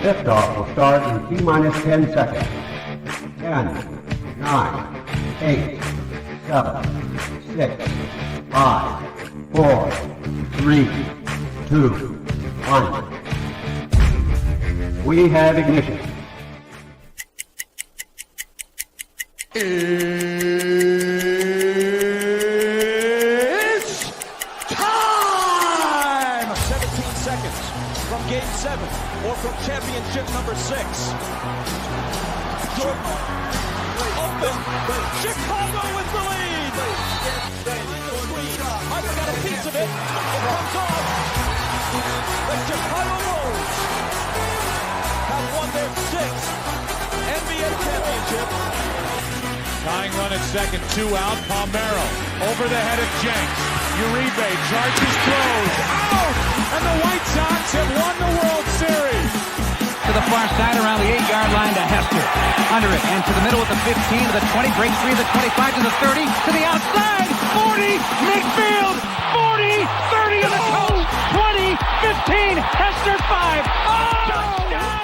Liftoff will start in T-minus 10 seconds. 10, 9, 8, 7, 6, 5, 4, 3, 2, 1. We have ignition. It's time! 17 seconds from Game 7 or from championship number 6. Jordan open. Chicago with the lead. I've got a piece of it. It comes off. The Chicago Bulls have won their 6th NBA championship. Tying run at second, 2 out. Palmero over the head of Jenks. Uribe charges, throws, out! And the White Sox have won the World Series. To the far side around the 8-yard line to Hester. Under it and to the middle with the 15 to the 20, breaks free to the 25 to the 30 to the outside. 40, midfield, 40, 30 to the coast, 20, 15, Hester 5. Oh! Touchdown!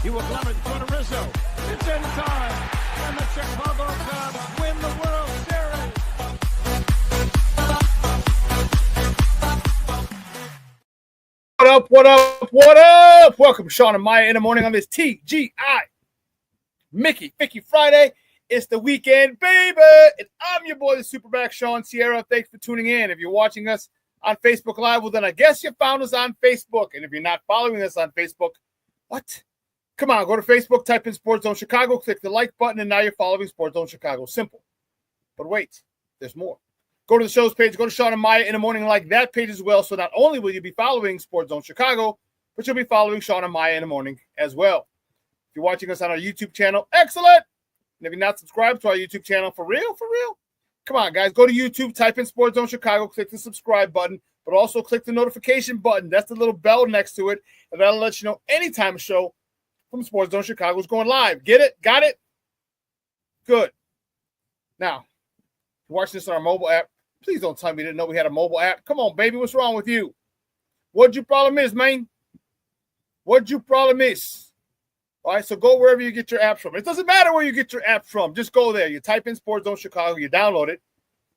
He will glove it to Rizzo. It's in time. And the Chicago Cubs win the World Series. What up, what up, what up? Welcome to Shawn and Maya in the morning on this TGI Mickey Friday. It's the weekend, baby. And I'm your boy, the SuperBack, Shawn Sierra. Thanks for tuning in. If you're watching us on Facebook Live, well, then I guess you found us on Facebook. And if you're not following us on Facebook, what? Come on, go to Facebook, type in Sports Zone Chicago, click the like button, and now you're following Sports Zone Chicago. Simple. But wait, there's more. Go to the show's page, go to Shawn and Maya in the morning, like that page as well. So not only will you be following Sports Zone Chicago, but you'll be following Shawn and Maya in the morning as well. If you're watching us on our YouTube channel, excellent. And if you're not subscribed to our YouTube channel, for real, come on, guys. Go to YouTube, type in Sports Zone Chicago, click the subscribe button, but also click the notification button. That's the little bell next to it, and that'll let you know anytime a show from Sports Zone Chicago is going live. Get it? Got it? Good. Now, if you're watching this on our mobile app, please don't tell me you didn't know we had a mobile app. Come on, baby. What's wrong with you? What'd your problem is, man? What'd your problem is? All right, so go wherever you get your apps from. It doesn't matter where you get your apps from. Just go there. You type in Sports Zone Chicago. You download it.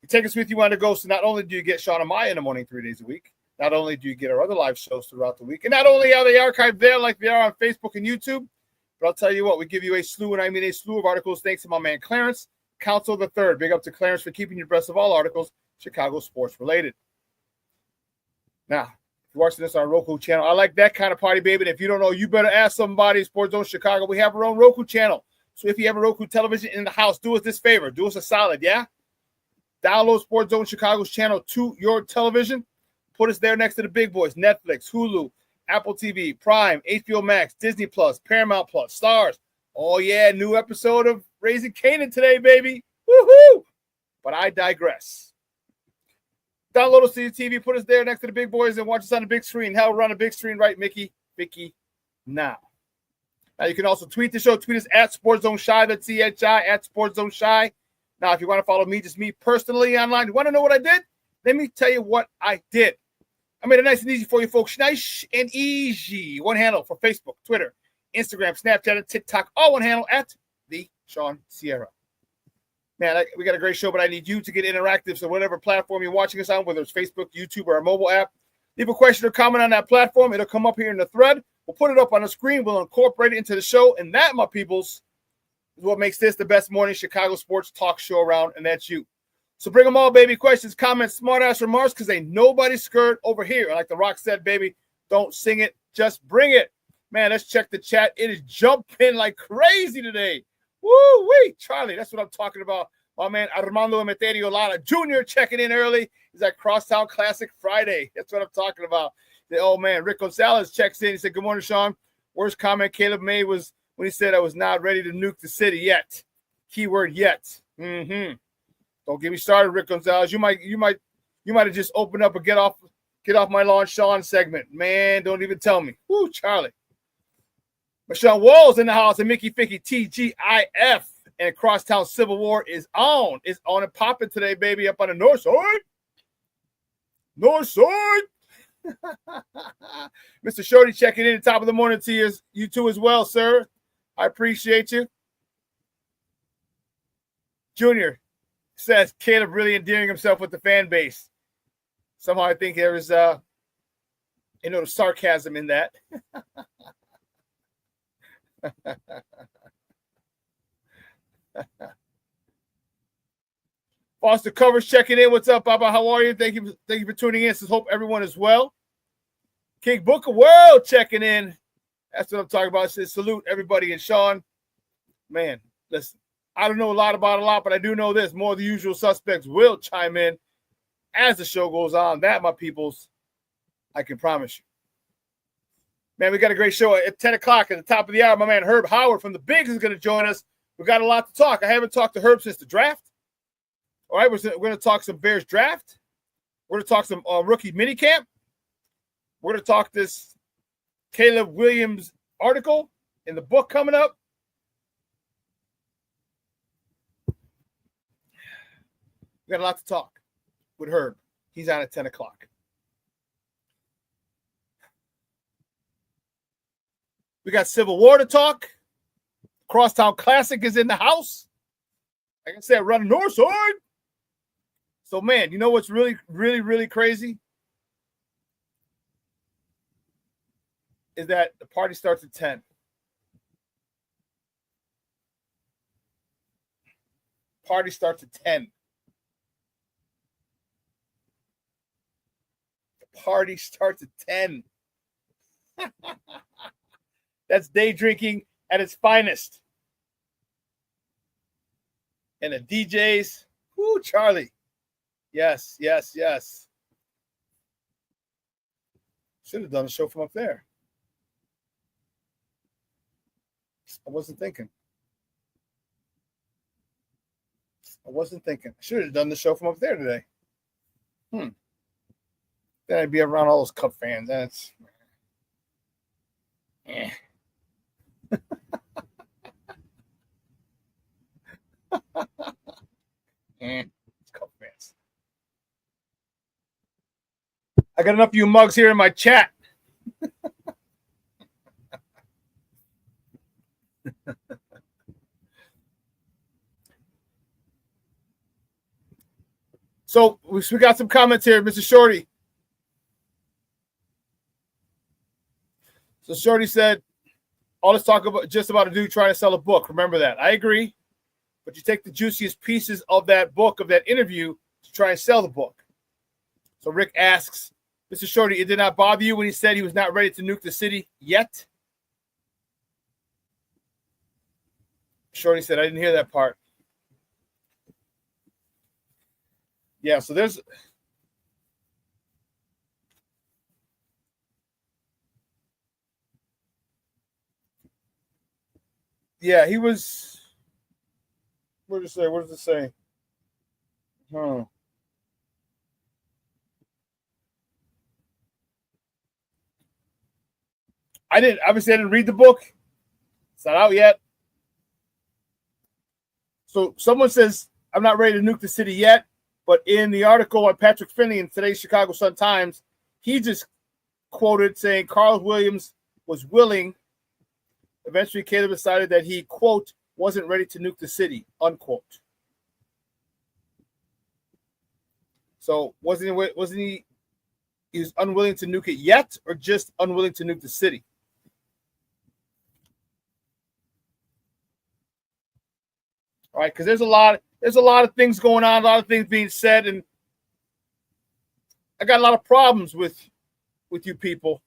You take us with you on the go. So not only do you get Shawn and Maya in the morning 3 days a week, not only do you get our other live shows throughout the week, and not only are they archived there like they are on Facebook and YouTube, but I'll tell you what, we give you a slew, and I mean a slew of articles thanks to my man Clarence, Counsel the Third. Big up to Clarence for keeping you abreast of all articles Chicago sports related. Now, if you're watching this on our Roku channel, I like that kind of party, baby. And if you don't know, you better ask somebody. Sports Zone Chicago, we have our own Roku channel. So if you have a Roku television in the house, do us this favor. Do us a solid, yeah? Download Sports Zone Chicago's channel to your television. Put us there next to the big boys, Netflix, Hulu, Apple TV, Prime, HBO Max, Disney Plus, Paramount Plus, Stars. Oh, yeah, new episode of Raising Kanan today, baby. Woohoo! But I digress. Download us to your TV, put us there next to the big boys, and watch us on the big screen. Hell, we're on the big screen, right, Mickey? Now. Now, you can also tweet the show. Tweet us at Sports Zone Shy. That's CHI, at Sports Zone Shy. Now, if you want to follow me, just me personally online, you want to know what I did? Let me tell you what I did. I made it nice and easy for you folks. Nice and easy. One handle for Facebook, Twitter, Instagram, Snapchat, and TikTok. All one handle at the Shawn Sierra. Man, we got a great show, but I need you to get interactive. So whatever platform you're watching us on, whether it's Facebook, YouTube, or our mobile app, leave a question or comment on that platform. It'll come up here in the thread. We'll put it up on the screen. We'll incorporate it into the show. And that, my peoples, is what makes this the best morning Chicago sports talk show around, and that's you. So bring them all, baby. Questions, comments, smart-ass remarks, because ain't nobody scared over here. Like The Rock said, baby, don't sing it, just bring it. Man, let's check the chat. It is jumping like crazy today. Woo-wee, Charlie, that's what I'm talking about. My man Armando Emeterio Lara Jr. checking in early. He's at Crosstown Classic Friday. That's what I'm talking about. The old man, Rick Gonzalez, checks in. He said, good morning, Shawn. Worst comment Caleb made was when he said I was not ready to nuke the city yet. Keyword yet. Don't get me started, Rick Gonzalez. You might have just opened up a get off my lawn, Shawn segment. Man, don't even tell me. Woo, Charlie. Michelle Walls in the house, and Mickey Ficky TGIF. And Crosstown Civil War is on. It's on and popping today, baby, up on the north side. North side. Mr. Shorty checking in at the top of the morning to you too as well, sir. I appreciate you. Junior says Caleb really endearing himself with the fan base. Somehow I think there is the sarcasm in that. Foster Covers checking in. What's up, Baba? How are you? Thank you for tuning in. Says hope everyone is well. King Booker World checking in. That's what I'm talking about. Says salute everybody. And Shawn, man, listen, I don't know a lot about a lot, but I do know this. More of the usual suspects will chime in as the show goes on. That, my peoples, I can promise you. Man, we got a great show at 10 o'clock at the top of the hour. My man Herb Howard from the Bigs is going to join us. We got a lot to talk. I haven't talked to Herb since the draft. All right, we're going to talk some Bears draft. We're going to talk some Rokie Mini Camp. We're going to talk this Caleb Williams article in the book coming up. We got a lot to talk with Herb. He's on at 10 o'clock. We got Civil War to talk. Crosstown Classic is in the house. Like I said, run north side. So, man, you know what's really, really, really crazy? Is that the party starts at 10. Party starts at 10. The party starts at 10. That's day drinking at its finest. And the DJs, whoo, Charlie. Yes, yes, yes. Should have done a show from up there. I wasn't thinking. Should have done the show from up there today. Then I'd be around all those Cup fans. That's Cup fans. I got enough of you mugs here in my chat. So we got some comments here, Mr. Shorty. So Shorty said, all this talk about just about a dude trying to sell a book. Remember that. I agree. But you take the juiciest pieces of that book, of that interview, to try and sell the book. So Rick asks, Mr. Shorty, it did not bother you when he said he was not ready to nuke the city yet? Shorty said, I didn't hear that part. Yeah, so there's... Yeah, he was... What does it say? I didn't read the book. It's not out yet. So someone says, I'm not ready to nuke the city yet. But in the article on Patrick Finley in today's Chicago Sun-Times, he just quoted saying Carl Williams was willing. Eventually, Caleb decided that he, quote, wasn't ready to nuke the city, unquote. So wasn't he was unwilling to nuke it yet, or just unwilling to nuke the city? All right, because there's a lot of things going on, a lot of things being said, and I got a lot of problems with you people.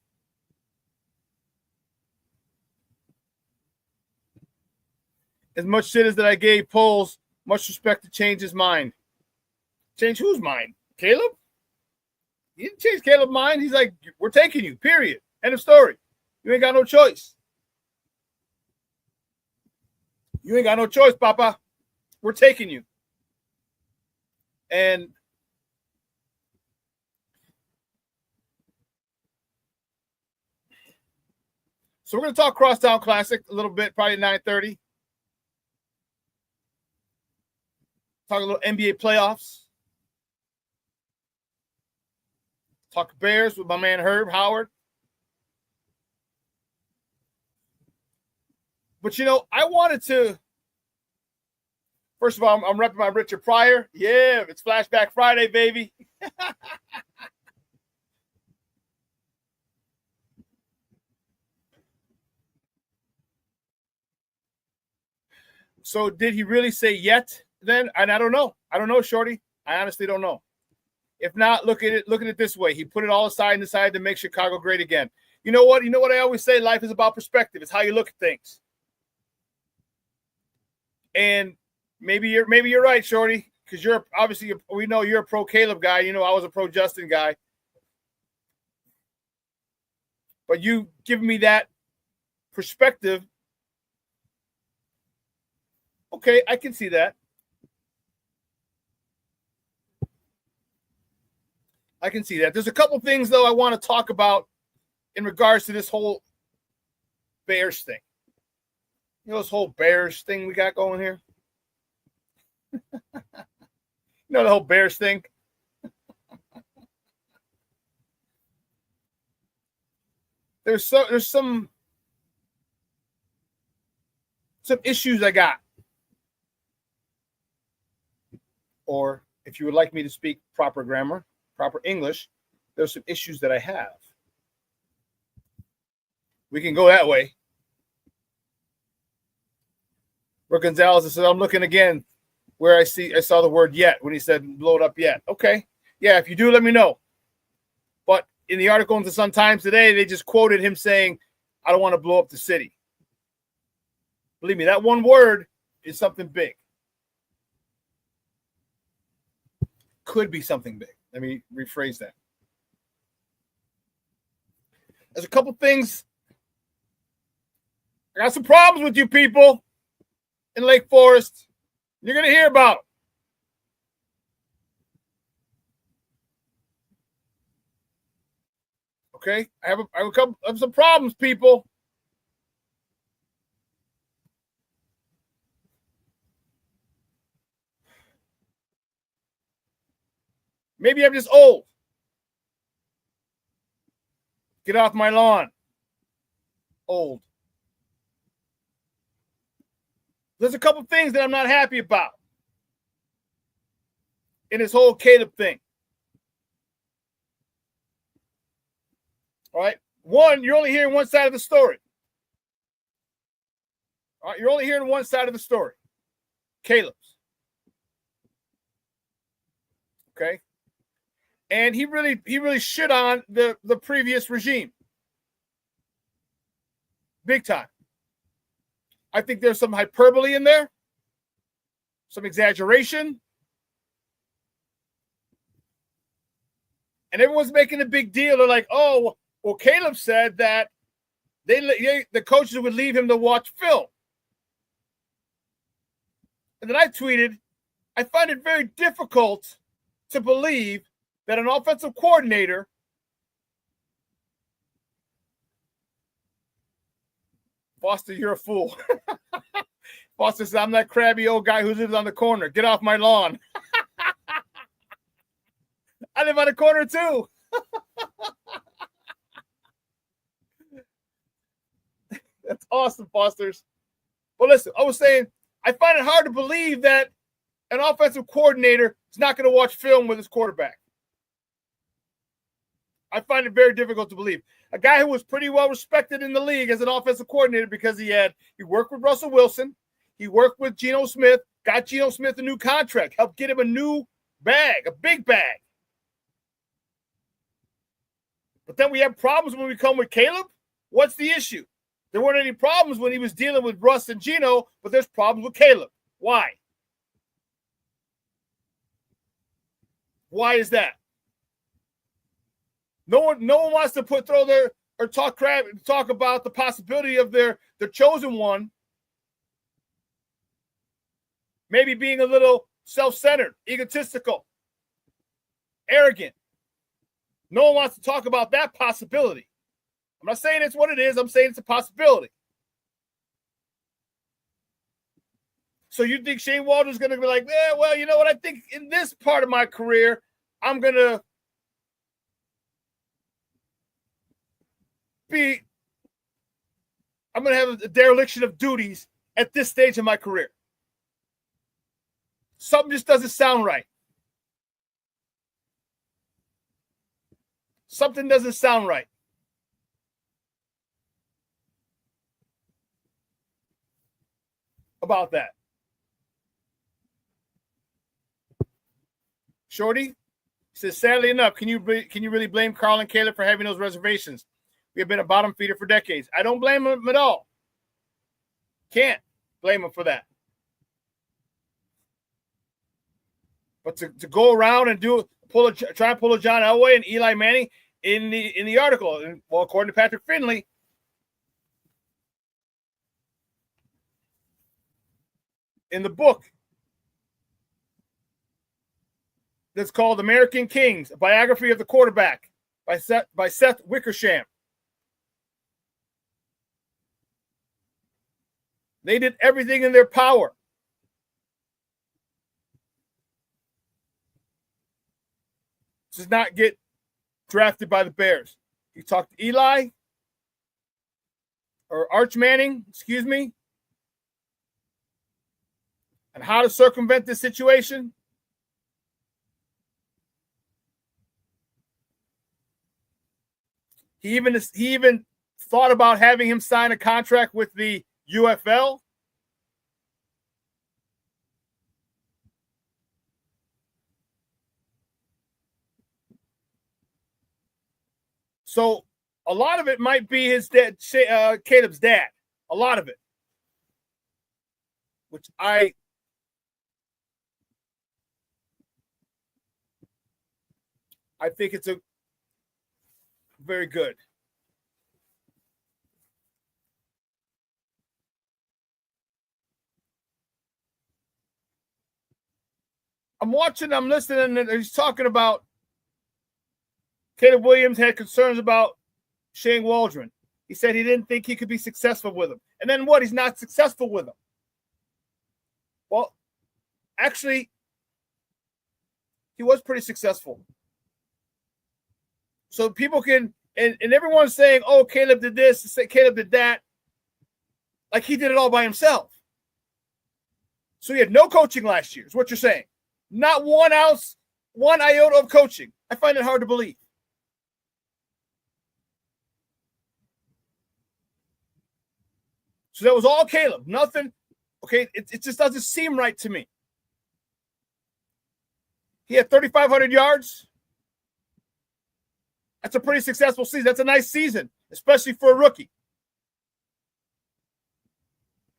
As much shit as that I gave polls, much respect to change his mind. Change whose mind? Caleb? He didn't change Caleb's mind. He's like, we're taking you, period. End of story. You ain't got no choice. You ain't got no choice, Papa. We're taking you. And So we're going to talk Crosstown Classic a little bit, probably 9:30. Talk a little NBA playoffs. Talk Bears with my man Herb Howard. But, you know, I wanted to, first of all, I'm repping my Richard Pryor. Yeah, it's Flashback Friday, baby. So did he really say yet then? And I don't know. I don't know, Shorty. I honestly don't know. If not, look at it this way. He put it all aside and decided to make Chicago great again. You know what? You know what I always say? Life is about perspective. It's how you look at things. And maybe you're right, Shorty, because we know you're a pro Caleb guy. You know, I was a pro Justin guy. But you give me that perspective. Okay, I can see that. I can see that. There's a couple things, though, I want to talk about in regards to this whole Bears thing. You know, this whole Bears thing we got going here? You know, the whole Bears thing? There's some issues I got. Or if you would like me to speak proper grammar, proper English, there's some issues that I have. We can go that way. Rick Gonzalez said, I'm looking again where I saw the word yet when he said blow it up yet. Okay. Yeah, if you do, let me know. But in the article in the Sun-Times today, they just quoted him saying, I don't want to blow up the city. Believe me, that one word is something big. Could be something big. Let me rephrase that. There's a couple things. I got some problems with you people in Lake Forest. You're going to hear about them. Okay? I have some problems, people. Maybe I'm just old. Get off my lawn. Old. There's a couple things that I'm not happy about in this whole Caleb thing. All right. One, you're only hearing one side of the story. All right. You're only hearing one side of the story. Caleb's. Okay. And he really shit on the previous regime. Big time. I think there's some hyperbole in there, some exaggeration. And everyone's making a big deal. They're like, oh, well, Caleb said that the coaches would leave him to watch film. And then I tweeted, I find it very difficult to believe that an offensive coordinator Foster, you're a fool. Foster says, I'm that crabby old guy who lives on the corner. Get off my lawn. I live on the corner too. That's awesome, Fosters. Well, listen, I was saying, I find it hard to believe that an offensive coordinator is not going to watch film with his quarterback. I find it very difficult to believe. A guy who was pretty well respected in the league as an offensive coordinator because he worked with Russell Wilson, he worked with Geno Smith, got Geno Smith a new contract, helped get him a new bag, a big bag. But then we have problems when we come with Caleb. What's the issue? There weren't any problems when he was dealing with Russ and Geno, but there's problems with Caleb. Why? Why is that? No one wants to talk about the possibility of their chosen one maybe being a little self-centered, egotistical, arrogant. No one wants to talk about that possibility. I'm not saying it's what it is. I'm saying it's a possibility. So you think Shane Waldron's going to be like, yeah, well, you know what? I think in this part of my career, I'm going to have a dereliction of duties at this stage of my career. Something just doesn't sound right. Something doesn't sound right. About that. Shorty says, sadly enough, can you really blame Carl and Caleb for having those reservations? We have been a bottom feeder for decades. I don't blame them at all. Can't blame them for that. But to go around and try and pull a John Elway and Eli Manning in the article, and well, according to Patrick Finley, in the book that's called American Kings, a biography of the quarterback by Seth Wickersham. They did everything in their power to not get drafted by the Bears. He talked to Eli, or Arch Manning, excuse me, and how to circumvent this situation. He even thought about having him sign a contract with the UFL. So a lot of it might be his dad, Caleb's dad. A lot of it, which I think it's a very good. I'm watching, I'm listening, and he's talking about Caleb Williams had concerns about Shane Waldron. He said he didn't think he could be successful with him. And then what? He's not successful with him. Well, actually, he was pretty successful. So people can, and everyone's saying, oh, Caleb did this, Caleb did that. Like he did it all by himself. So he had no coaching last year, is what you're saying. Not 1 ounce, 1 iota of coaching. I find it hard to believe. So that was all Caleb. Nothing. Okay, it just doesn't seem right to me. He had 3,500 yards. That's a pretty successful season. That's a nice season, especially for a rookie.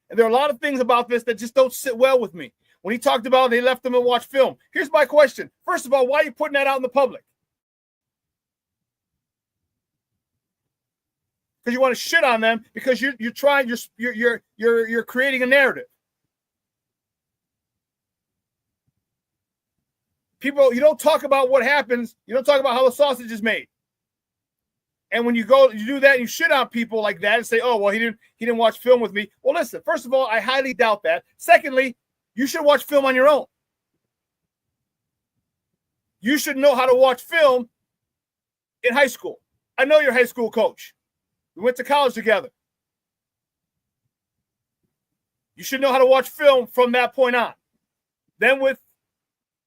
And there are a lot of things about this that just don't sit well with me. When he talked about they left him and watch film. Here's my question. First of all, why are you putting that out in the public? Because you want to shit on them because you're creating a narrative. People, you don't talk about what happens. You don't talk about how the sausage is made. And when you do that, and you shit on people like that and say, "Oh, well, he didn't watch film with me." Well, listen. First of all, I highly doubt that. Secondly, you should watch film on your own. You should know how to watch film in high school. I know your high school coach. We went to college together. You should know how to watch film from that point on. Then with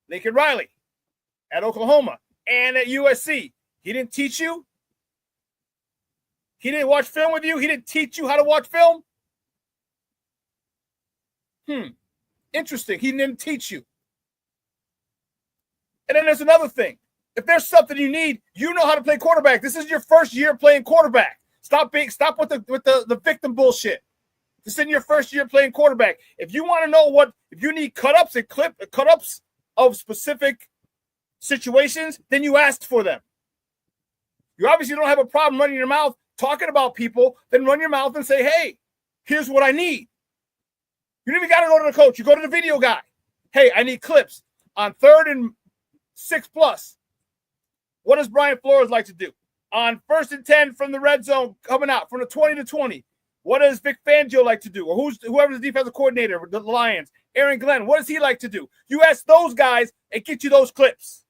Lincoln Riley at Oklahoma and at USC, he didn't teach you. He didn't watch film with you. He didn't teach you how to watch film. Interesting. He didn't teach you. And then there's another thing. If there's something you need, you know how to play quarterback. This is your first year playing quarterback. Stop with the victim bullshit. This is your first year playing quarterback. If you want to know if you need cut-ups of specific situations, then you asked for them. You obviously don't have a problem running your mouth talking about people, then run your mouth and say, hey, here's what I need. You don't even got to go to the coach. You go to the video guy. Hey, I need clips on 3rd and 6+. What does Brian Flores like to do? On 1st and 10 from the red zone, coming out from the 20 to 20. What does Vic Fangio like to do? Or whoever's the defensive coordinator, the Lions, Aaron Glenn, what does he like to do? You ask those guys and get you those clips.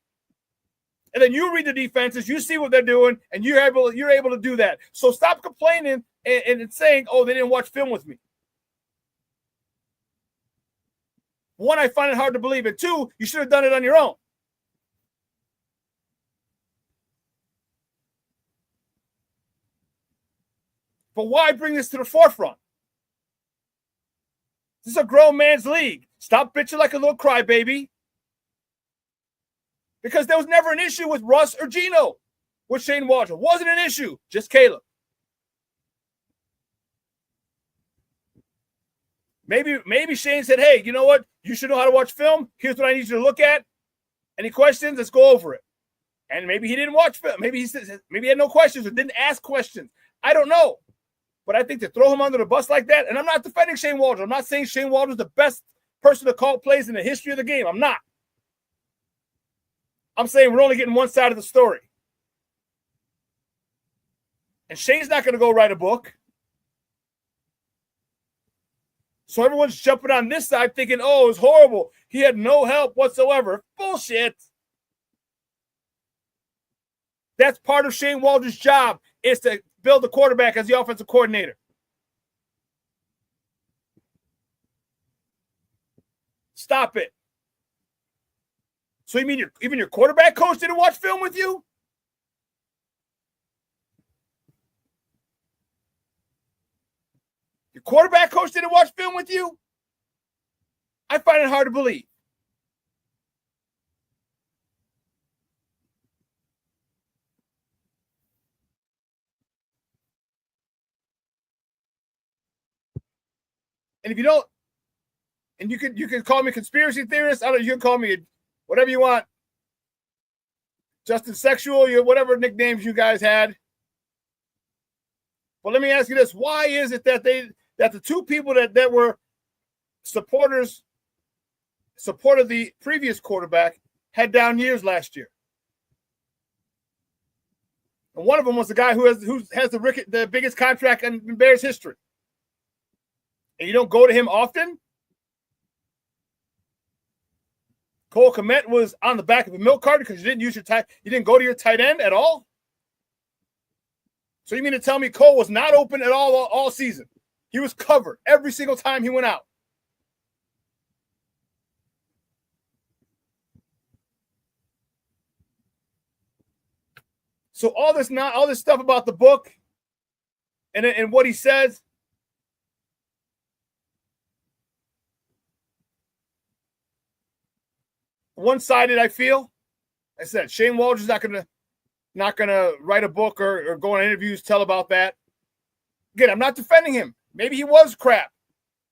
And then you read the defenses, you see what they're doing, and you're able to do that. So stop complaining and saying, oh, they didn't watch film with me. One, I find it hard to believe. And two, you should have done it on your own. But why bring this to the forefront? This is a grown man's league. Stop bitching like a little crybaby. Because there was never an issue with Russ or Gino with Shane Waldron. Wasn't an issue, just Caleb. Maybe Shane said, hey, you know what? You should know how to watch film. Here's what I need you to look at. Any questions? Let's go over it. And maybe he didn't watch film. Maybe he had no questions or didn't ask questions. I don't know. But I think to throw him under the bus like that, and I'm not defending Shane Waldron. I'm not saying Shane Waldron's the best person to call plays in the history of the game. I'm not. I'm saying we're only getting one side of the story. And Shane's not going to go write a book. So everyone's jumping on this side thinking, oh, it was horrible. He had no help whatsoever. Bullshit. That's part of Shane Waldron's job, is to build the quarterback as the offensive coordinator. Stop it. So you mean even your quarterback coach didn't watch film with you? Your quarterback coach didn't watch film with you? I find it hard to believe. And if you don't, and you can call me conspiracy theorist, you can call me whatever you want. Justin Sexual, whatever nicknames you guys had. But let me ask you this. Why is it that the two people that were supported the previous quarterback had down years last year? And one of them was the guy who has the biggest contract in Bears history. And you don't go to him often? Cole Kmet was on the back of a milk carton because you didn't go to your tight end at all? So you mean to tell me Cole was not open at all season? He was covered every single time he went out. So all this stuff about the book and what he says, one-sided, I feel. I said Shane Waldron's not gonna write a book or go on interviews, tell about that. Again, I'm not defending him. Maybe he was crap.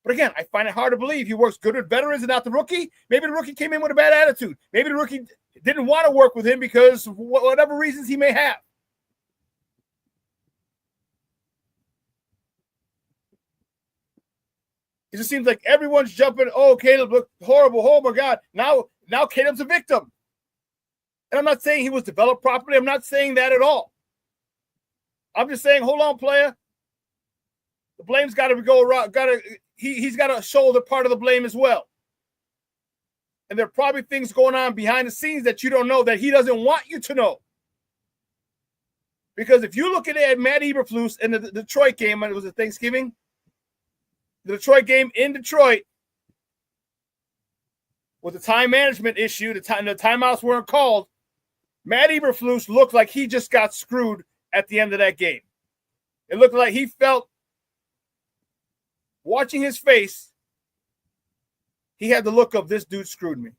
But again, I find it hard to believe he works good with veterans and not the rookie. Maybe the rookie came in with a bad attitude. Maybe the rookie didn't want to work with him because whatever reasons he may have. It just seems like everyone's jumping, oh, Caleb looked horrible. Oh, my God. Now Caleb's a victim. And I'm not saying he was developed properly. I'm not saying that at all. I'm just saying, hold on, player. The blame's got to go around. He's got to shoulder part of the blame as well. And there are probably things going on behind the scenes that you don't know, that he doesn't want you to know. Because if you look at Matt Eberflus in the Detroit game, and it was a Thanksgiving, the Detroit game in Detroit, with the time management issue, the timeouts weren't called, Matt Eberflus looked like he just got screwed at the end of that game. It looked like he felt, watching his face, he had the look of, this dude screwed me.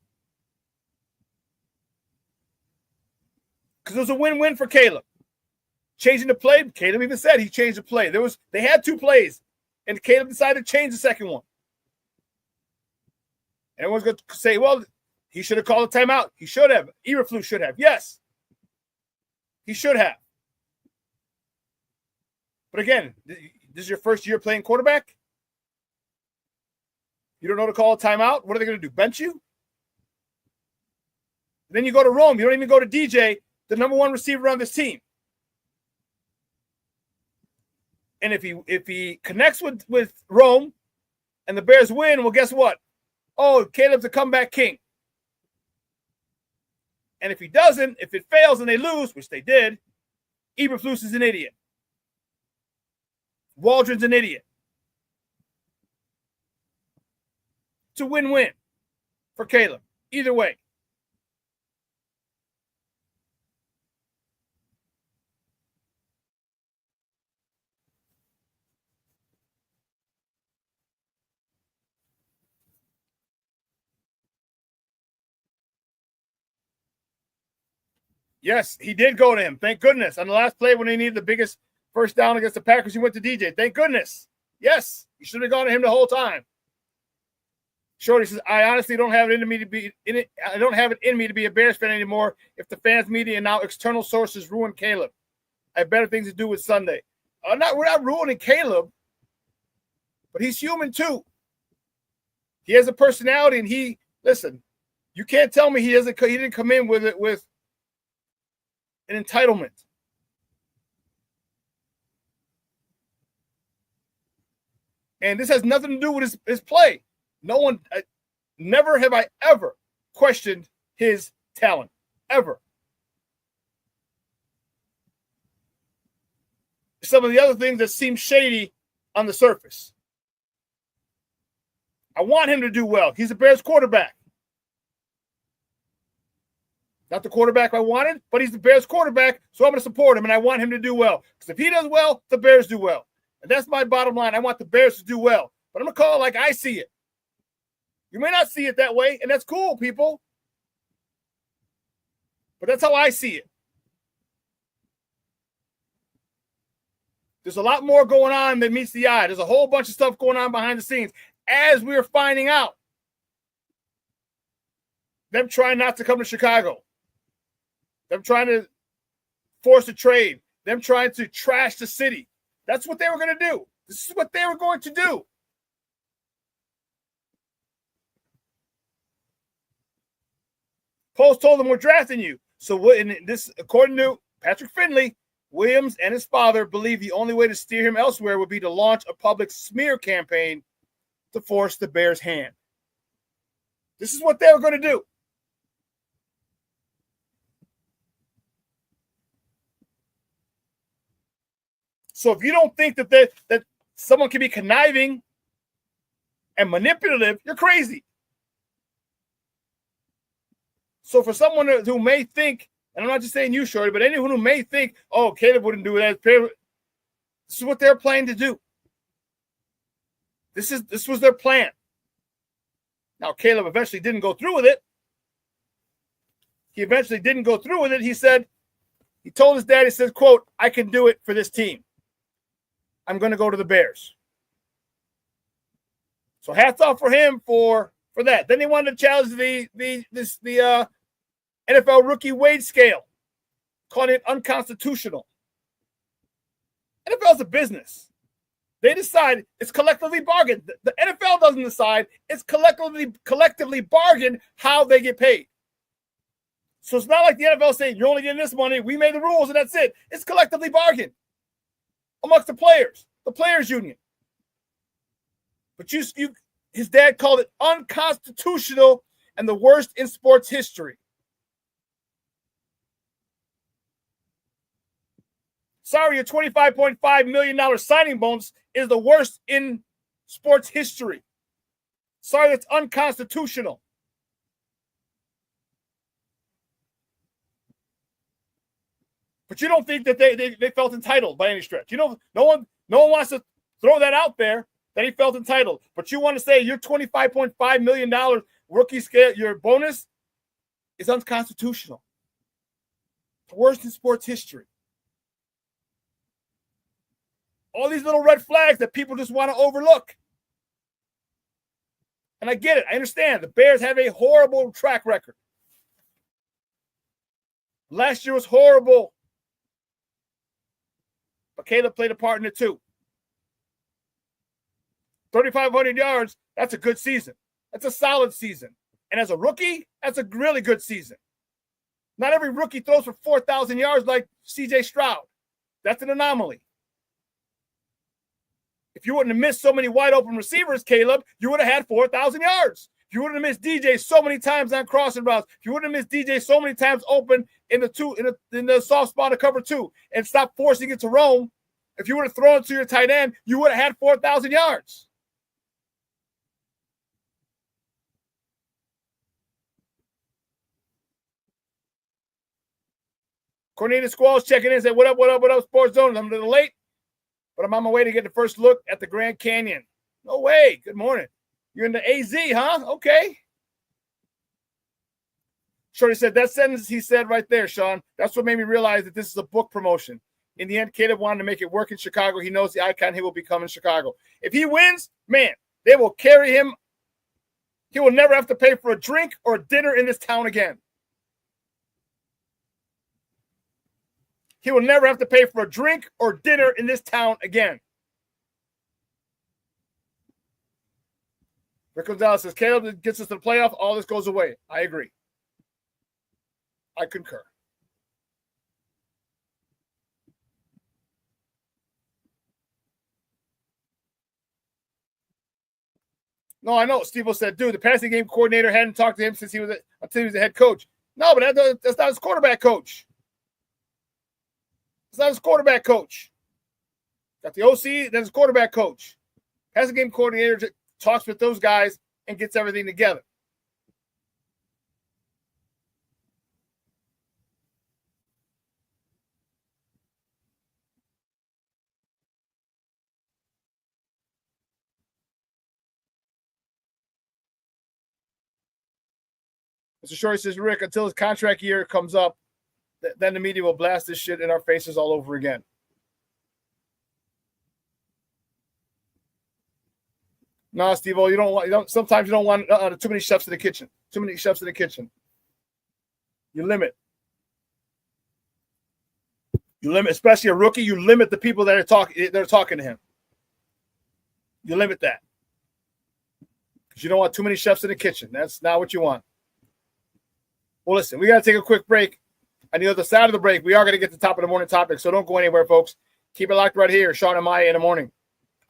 Because it was a win-win for Caleb. Changing the play, Caleb even said he changed the play. They had two plays, and Caleb decided to change the second one. And everyone's going to say, well, he should have called a timeout. He should have. Eberflus should have. Yes, he should have. But again, this is your first year playing quarterback? You don't know to call a timeout? What are they going to do, bench you? And then you go to Rome. You don't even go to DJ, the number one receiver on this team. And if he connects with Rome and the Bears win, well, guess what? Oh, Caleb's a comeback king. And if he doesn't, if it fails and they lose, which they did, Eberflus is an idiot. Waldron's an idiot. It's a win-win for Caleb. Either way. Yes, he did go to him. Thank goodness. On the last play when they needed the biggest first down against the Packers, he went to DJ. Thank goodness. Yes, he should have gone to him the whole time. Shorty says, I honestly don't have it in me to be in it. I don't have it in me to be a Bears fan anymore if the fans, media, and now external sources ruin Caleb. I have better things to do with Sunday. We're not ruining Caleb, but he's human too. He has a personality, and listen, you can't tell me he didn't come in with an entitlement. And this has nothing to do with his play. Never have I ever questioned his talent. Ever. Some of the other things that seem shady on the surface. I want him to do well. He's a Bears quarterback. Not the quarterback I wanted, but he's the Bears quarterback, so I'm going to support him, and I want him to do well. Because if he does well, the Bears do well. And that's my bottom line. I want the Bears to do well. But I'm going to call it like I see it. You may not see it that way, and that's cool, people. But that's how I see it. There's a lot more going on than meets the eye. There's a whole bunch of stuff going on behind the scenes, as we're finding out. Them trying not to come to Chicago. Them trying to force a trade. Them trying to trash the city. That's what they were going to do. This is what they were going to do. Post told them we're drafting you. So according to Patrick Finley, Williams and his father believe the only way to steer him elsewhere would be to launch a public smear campaign to force the Bears' hand. This is what they were going to do. So if you don't think that someone can be conniving and manipulative, you're crazy. So for someone who may think, and I'm not just saying you, Shorty, but anyone who may think, oh, Caleb wouldn't do that, this is what they're planning to do. This was their plan. Now, Caleb eventually didn't go through with it. He eventually didn't go through with it. He told his dad, he said, quote, I can do it for this team. I'm going to go to the Bears. So hats off for him for that. Then he wanted to challenge the NFL rookie wage scale, calling it unconstitutional. NFL's a business. They decide it's collectively bargained. The NFL doesn't decide. It's collectively bargained how they get paid. So it's not like the NFL saying, you're only getting this money. We made the rules and that's it. It's collectively bargained amongst the players union. But his dad called it unconstitutional and the worst in sports history. Sorry, your $25.5 million signing bonus is the worst in sports history. Sorry, that's unconstitutional. But you don't think that they felt entitled by any stretch. You know, no one wants to throw that out there that he felt entitled. But you want to say your $25.5 million rookie scale, your bonus is unconstitutional. The worst in sports history. All these little red flags that people just want to overlook. And I get it. I understand. The Bears have a horrible track record. Last year was horrible. But Caleb played a part in it too. 3,500 yards, that's a good season. That's a solid season. And as a rookie, that's a really good season. Not every rookie throws for 4,000 yards like C.J. Stroud. That's an anomaly. If you wouldn't have missed so many wide open receivers, Caleb, you would have had 4,000 yards. If you wouldn't have missed DJ so many times on crossing routes, if you wouldn't have missed DJ so many times open in the soft spot of cover 2 and stop forcing it to roam, if you would have thrown it to your tight end, you would have had 4,000 yards. Cornelius Squalls checking in and said, what up, Sports Zone? I'm a little late, but I'm on my way to get the first look at the Grand Canyon. No way. Good morning. You're in the AZ, huh? Okay. Shorty said, that sentence he said right there, Shawn, that's what made me realize that this is a book promotion. In the end, Caleb wanted to make it work in Chicago. He knows the icon he will become in Chicago. If he wins, man, they will carry him. He will never have to pay for a drink or a dinner in this town again. He will never have to pay for a drink or dinner in this town again. Rick Gonzalez says, Caleb gets us to the playoff, all this goes away. I agree. I concur. No, I know. Steve said, dude, the passing game coordinator hadn't talked to him since until he was the head coach. No, but that's not his quarterback coach. It's not his quarterback coach. Got the OC, then his quarterback coach. Passing game coordinator talks with those guys and gets everything together. Mr. Shorty says, Rick, until his contract year comes up, then the media will blast this shit in our faces all over again. No, Steve-O, sometimes you don't want too many chefs in the kitchen. Too many chefs in the kitchen. You limit. Especially a rookie, you limit the people that are talking to him. You limit that. Because you don't want too many chefs in the kitchen. That's not what you want. Well, listen, we got to take a quick break. On the other side of the break, we are going to get to the top of the morning topic, so don't go anywhere, folks. Keep it locked right here. Shawn and Maya in the morning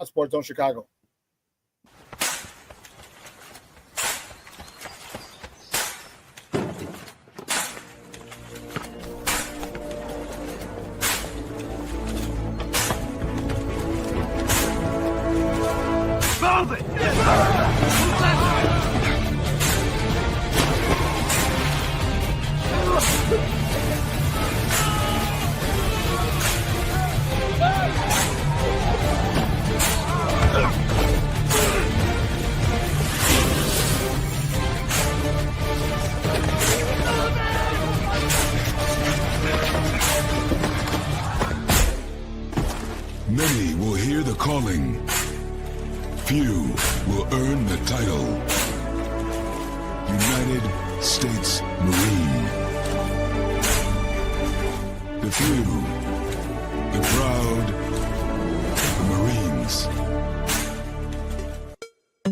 on Sports Zone Chicago. Move it! Many will hear the calling. Few will earn the title. United States Marine. The few, the proud, the Marines.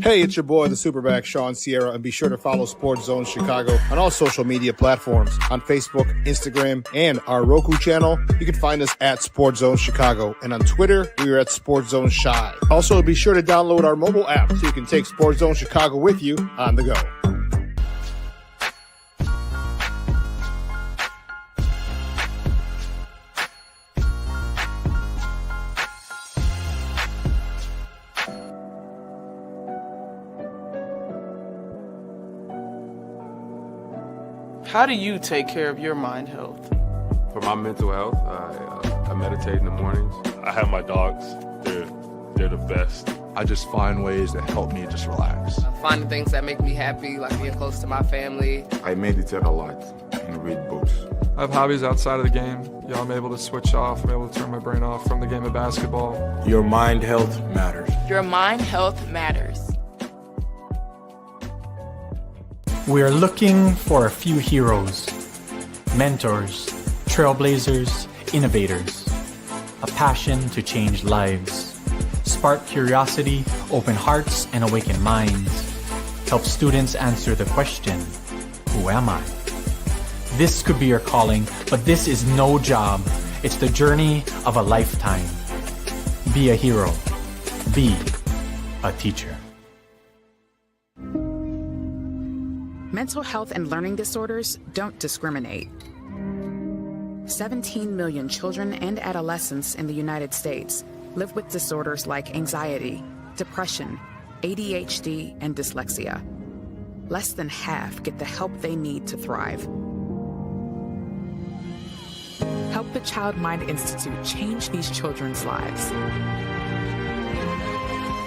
Hey, it's your boy, the SuperBack, Shawn Sierra, and be sure to follow Sports Zone Chicago on all social media platforms, on Facebook, Instagram, and our Roku channel. You can find us at Sports Zone Chicago, and on Twitter, we are at Sports Zone Shy. Also, be sure to download our mobile app so you can take Sports Zone Chicago with you on the go. How do you take care of your mind health? For my mental health, I meditate in the mornings. I have my dogs. They're the best. I just find ways that help me just relax. Finding things that make me happy, like being close to my family. I meditate a lot and read books. I have hobbies outside of the game. I'm able to switch off. I'm able to turn my brain off from the game of basketball. Your mind health matters. Your mind health matters. We are looking for a few heroes, mentors, trailblazers, innovators, a passion to change lives, spark curiosity, open hearts, and awaken minds, help students answer the question, who am I? This could be your calling, but this is no job. It's the journey of a lifetime. Be a hero. Be a teacher. Mental health and learning disorders don't discriminate. 17 million children and adolescents in the United States live with disorders like anxiety, depression, ADHD, and dyslexia. Less than half get the help they need to thrive. Help the Child Mind Institute change these children's lives.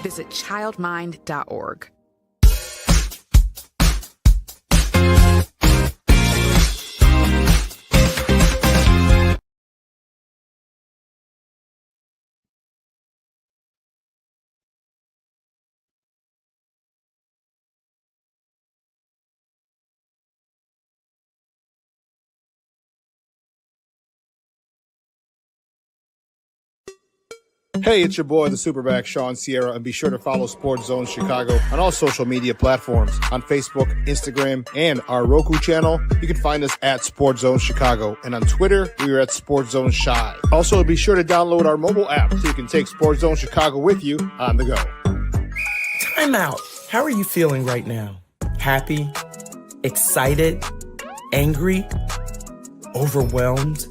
Visit childmind.org. Hey, it's your boy, the SuperBack, Shawn Sierra, and be sure to follow Sports Zone Chicago on all social media platforms, on Facebook, Instagram, and our Roku channel. You can find us at Sports Zone Chicago, and on Twitter, we are at Sports Zone Shy. Also, be sure to download our mobile app so you can take Sports Zone Chicago with you on the go. Time out. How are you feeling right now? Happy? Excited? Angry? Overwhelmed?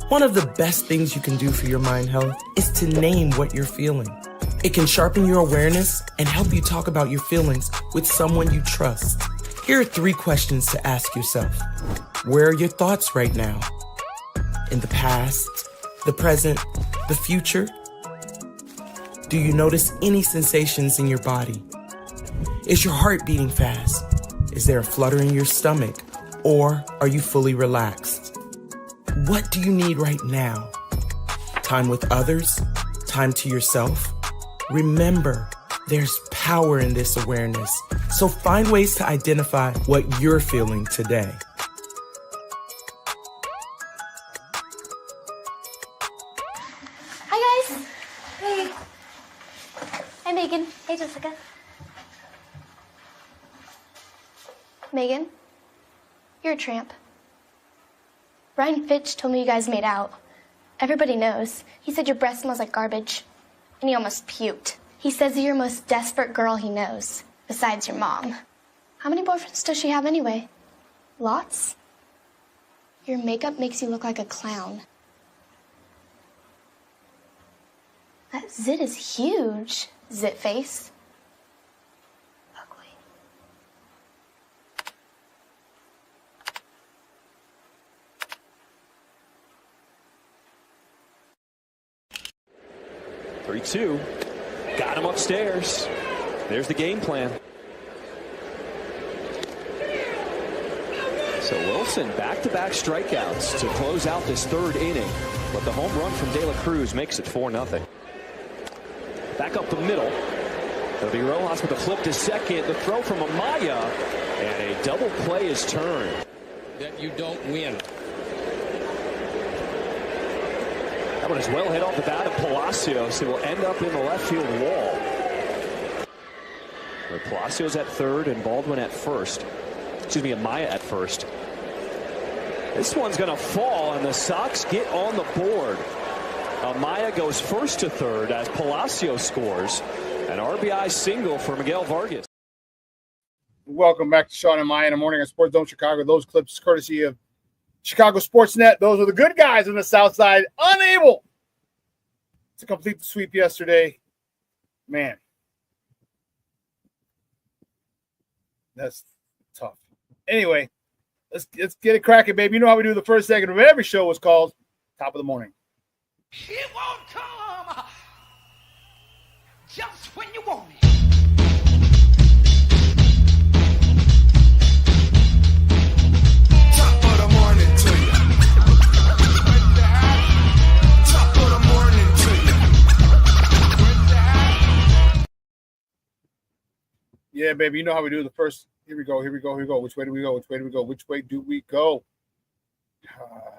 One of the best things you can do for your mind health is to name what you're feeling. It can sharpen your awareness and help you talk about your feelings with someone you trust. Here are 3 questions to ask yourself. Where are your thoughts right now? In the past, the present, the future? Do you notice any sensations in your body? Is your heart beating fast? Is there a flutter in your stomach? Or are you fully relaxed? What do you need right now? Time with others? Time to yourself? Remember, there's power in this awareness. So find ways to identify what you're feeling today. Hi, guys. Hey. Hi, Megan. Hey, Jessica. Megan, you're a tramp. Ryan Fitch told me you guys made out. Everybody knows. He said your breath smells like garbage. And he almost puked. He says you're the most desperate girl he knows, besides your mom. How many boyfriends does she have anyway? Lots? Your makeup makes you look like a clown. That zit is huge, zit face. Ugly. Three-two. Got him upstairs. There's the game plan. So Wilson, back-to-back strikeouts to close out this 3rd inning. But the home run from De La Cruz makes it 4-0. Back up the middle. It'll be Rojas with a flip to second. The throw from Amaya. And a double play is turned. That you don't win. That one is well hit off the bat of Palacios. It will end up in the left field wall. Palacios at 3rd and Baldwin at 1st. Excuse me, Amaya at 1st. This one's going to fall, and the Sox get on the board. Amaya goes 1st to 3rd as Palacios scores. An RBI single for Miguel Vargas. Welcome back to Shawn and Maya in the morning on Sports Zone Chicago. Those clips courtesy of Chicago Sportsnet. Those are the good guys on the South Side, unable to complete the sweep yesterday. Man, that's tough. Anyway, let's get it cracking, baby. You know how we do the first segment of every show is called Top of the Morning. It won't come just when you want it. Top of the morning to you. Top of the morning to you. Yeah, baby. You know how we do the first. Here we go. Which way do we go? Which way do we go?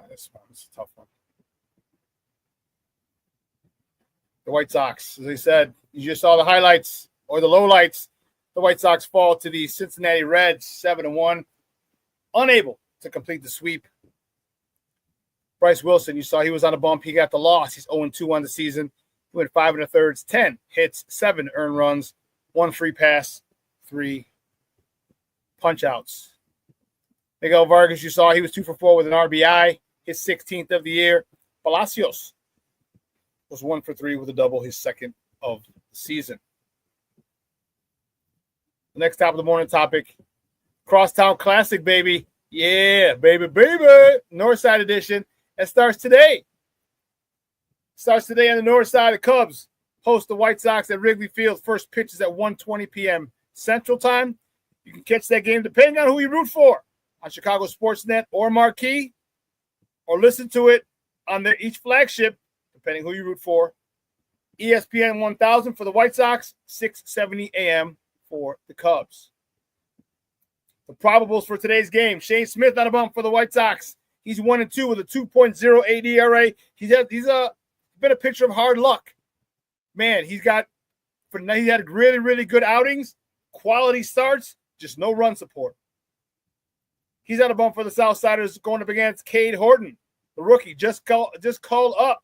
This one's a tough one. The White Sox, as I said, you just saw the highlights or the lowlights. The White Sox fall to the Cincinnati Reds 7-1, unable to complete the sweep. Bryce Wilson, you saw he was on a bump. He got the loss. He's 0-2 on the season. went 5 1/3, 10 hits, 7 earned runs, 1 free pass, 3 punch outs. Miguel Vargas, you saw he was 2 for 4 with an RBI, his 16th of the year. Palacios was 1 for 3 with a double, his 2nd of the season. The next top of the morning topic, Crosstown Classic, baby. Yeah, baby. Northside edition. That starts today. Starts today on the north side. The Cubs host the White Sox at Wrigley Field. First pitch is at 1:20 p.m. Central Time. You can catch that game depending on who you root for on Chicago Sportsnet or Marquee, or listen to it on their each flagship, depending who you root for. ESPN 1000 for the White Sox, 6:70 a.m. for the Cubs. The probables for today's game: Shane Smith on a bump for the White Sox. He's 1-2 with a 2.08 ERA. He's been a picture of hard luck. Man, he had really, really good outings, quality starts, just no run support. He's on a bump for the Southsiders going up against Cade Horton, the rookie, just called up.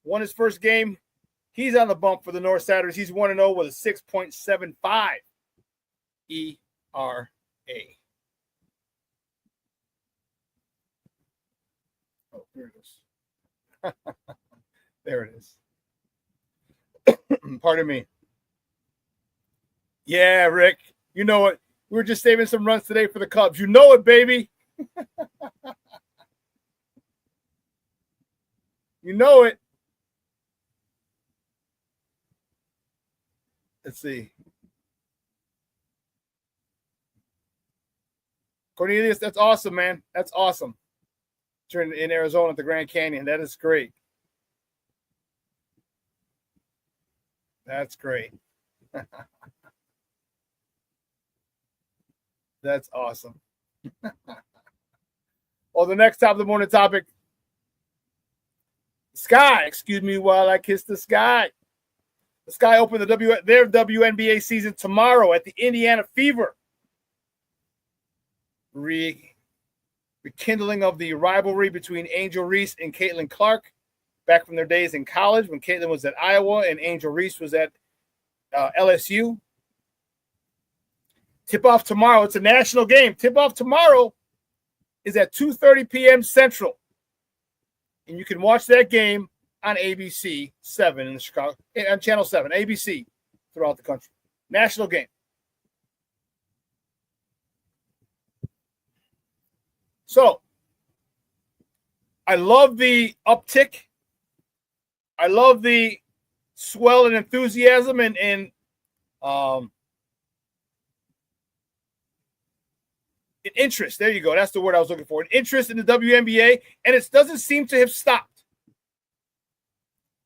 Won his first game. He's on the bump for the Northsiders. He's 1-0 with a 6.75 ERA. Oh, here it is. There it is. Pardon me. Yeah, Rick. You know it. We were just saving some runs today for the Cubs. You know it, baby. You know it. Let's see. Cornelius, that's awesome, man. That's awesome. You're in Arizona at the Grand Canyon. That is great. That's great. That's awesome. Well, the next top of the morning topic. Sky, excuse me while I kiss the sky. The Sky opened their WNBA season tomorrow at the Indiana Fever. Rekindling of the rivalry between Angel Reese and Caitlin Clark back from their days in college when Caitlin was at Iowa and Angel Reese was at LSU. Tip-off tomorrow. It's a national game. Tip-off tomorrow is at 2:30 p.m. Central. And you can watch that game on ABC 7 in Chicago, on Channel 7, ABC throughout the country. National game. So, I love the uptick. I love the swell and enthusiasm and interest. There you go. That's the word I was looking for. An interest in the WNBA, and it doesn't seem to have stopped.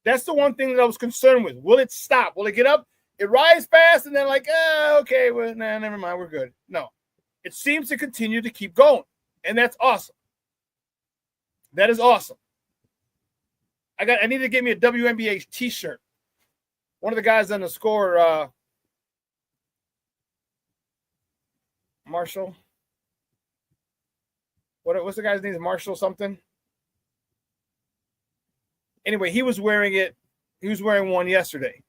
That's the one thing that I was concerned with. Will it stop? Will it get up? It rises fast, and then okay, well, never mind, we're good. No. It seems to continue to keep going, and that's awesome. That is awesome. I need to get me a WNBA t-shirt. One of the guys on the score, Marshall. What's the guy's name? Marshall something? Anyway, he was wearing it. He was wearing one yesterday.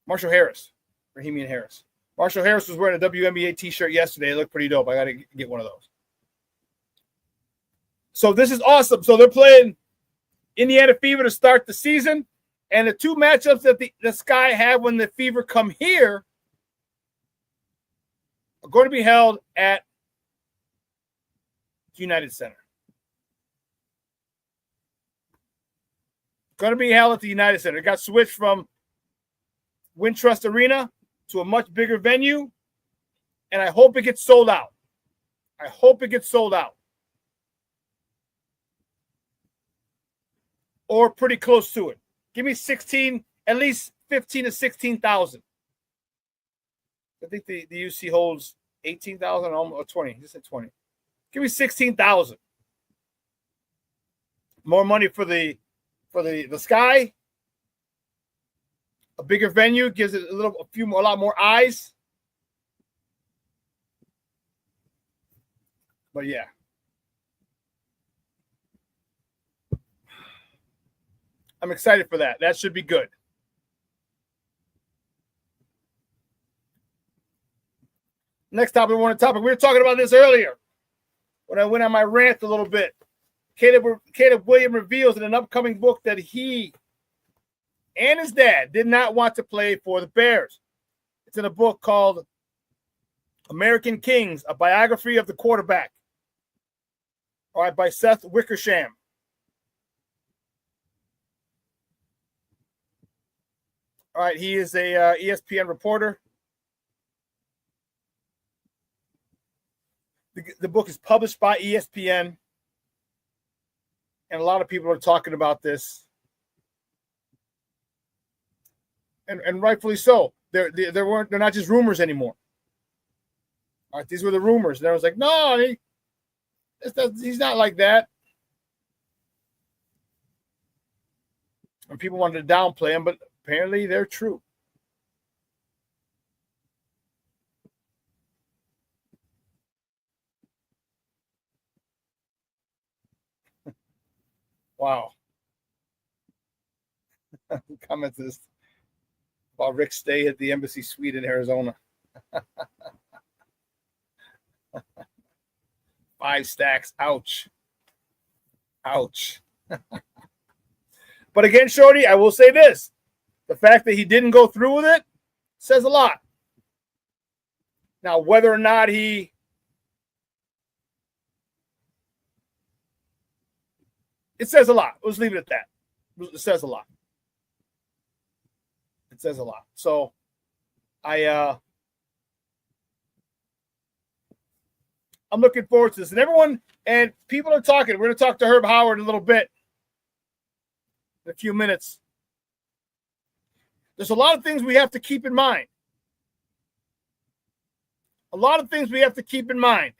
Marshall Harris. Rahimian Harris. Marshall Harris was wearing a WNBA t-shirt yesterday. It looked pretty dope. I got to get one of those. So this is awesome. So they're playing Indiana Fever to start the season. And the two matchups that the Sky have when the Fever come here are going to be held at United Center. Going to be held at the United Center. It got switched from Wintrust Arena to a much bigger venue, and I hope it gets sold out. I hope it gets sold out. Or pretty close to it. Give me 16, at least 15 to 16,000. I think the UC holds 18,000 or 20. Just said 20. Give me 16,000. More money for the Sky. A bigger venue gives it a lot more eyes. But yeah. I'm excited for that. That should be good. Next topic, we were talking about this earlier when I went on my rant a little bit. Caleb Williams reveals in an upcoming book that he and his dad did not want to play for the Bears. It's in a book called American Kings, a biography of the quarterback. All right, by Seth Wickersham. All right, he is a ESPN reporter. The book is published by ESPN, and a lot of people are talking about this, and rightfully so. They're not just rumors anymore. All right, these were the rumors, and I was like, no, he's not like that. And people wanted to downplay him, but apparently they're true. Wow. Comment to this about Rick's stay at the Embassy Suite in Arizona. 5 stacks. Ouch. Ouch. But again, Shorty, I will say this. The fact that he didn't go through with it says a lot. Now, whether or not it says a lot. Let's leave it at that. It says a lot. It says a lot. So I'm looking forward to this. And people are talking. We're going to talk to Herb Howard in a little bit. In a few minutes. There's a lot of things we have to keep in mind. A lot of things we have to keep in mind.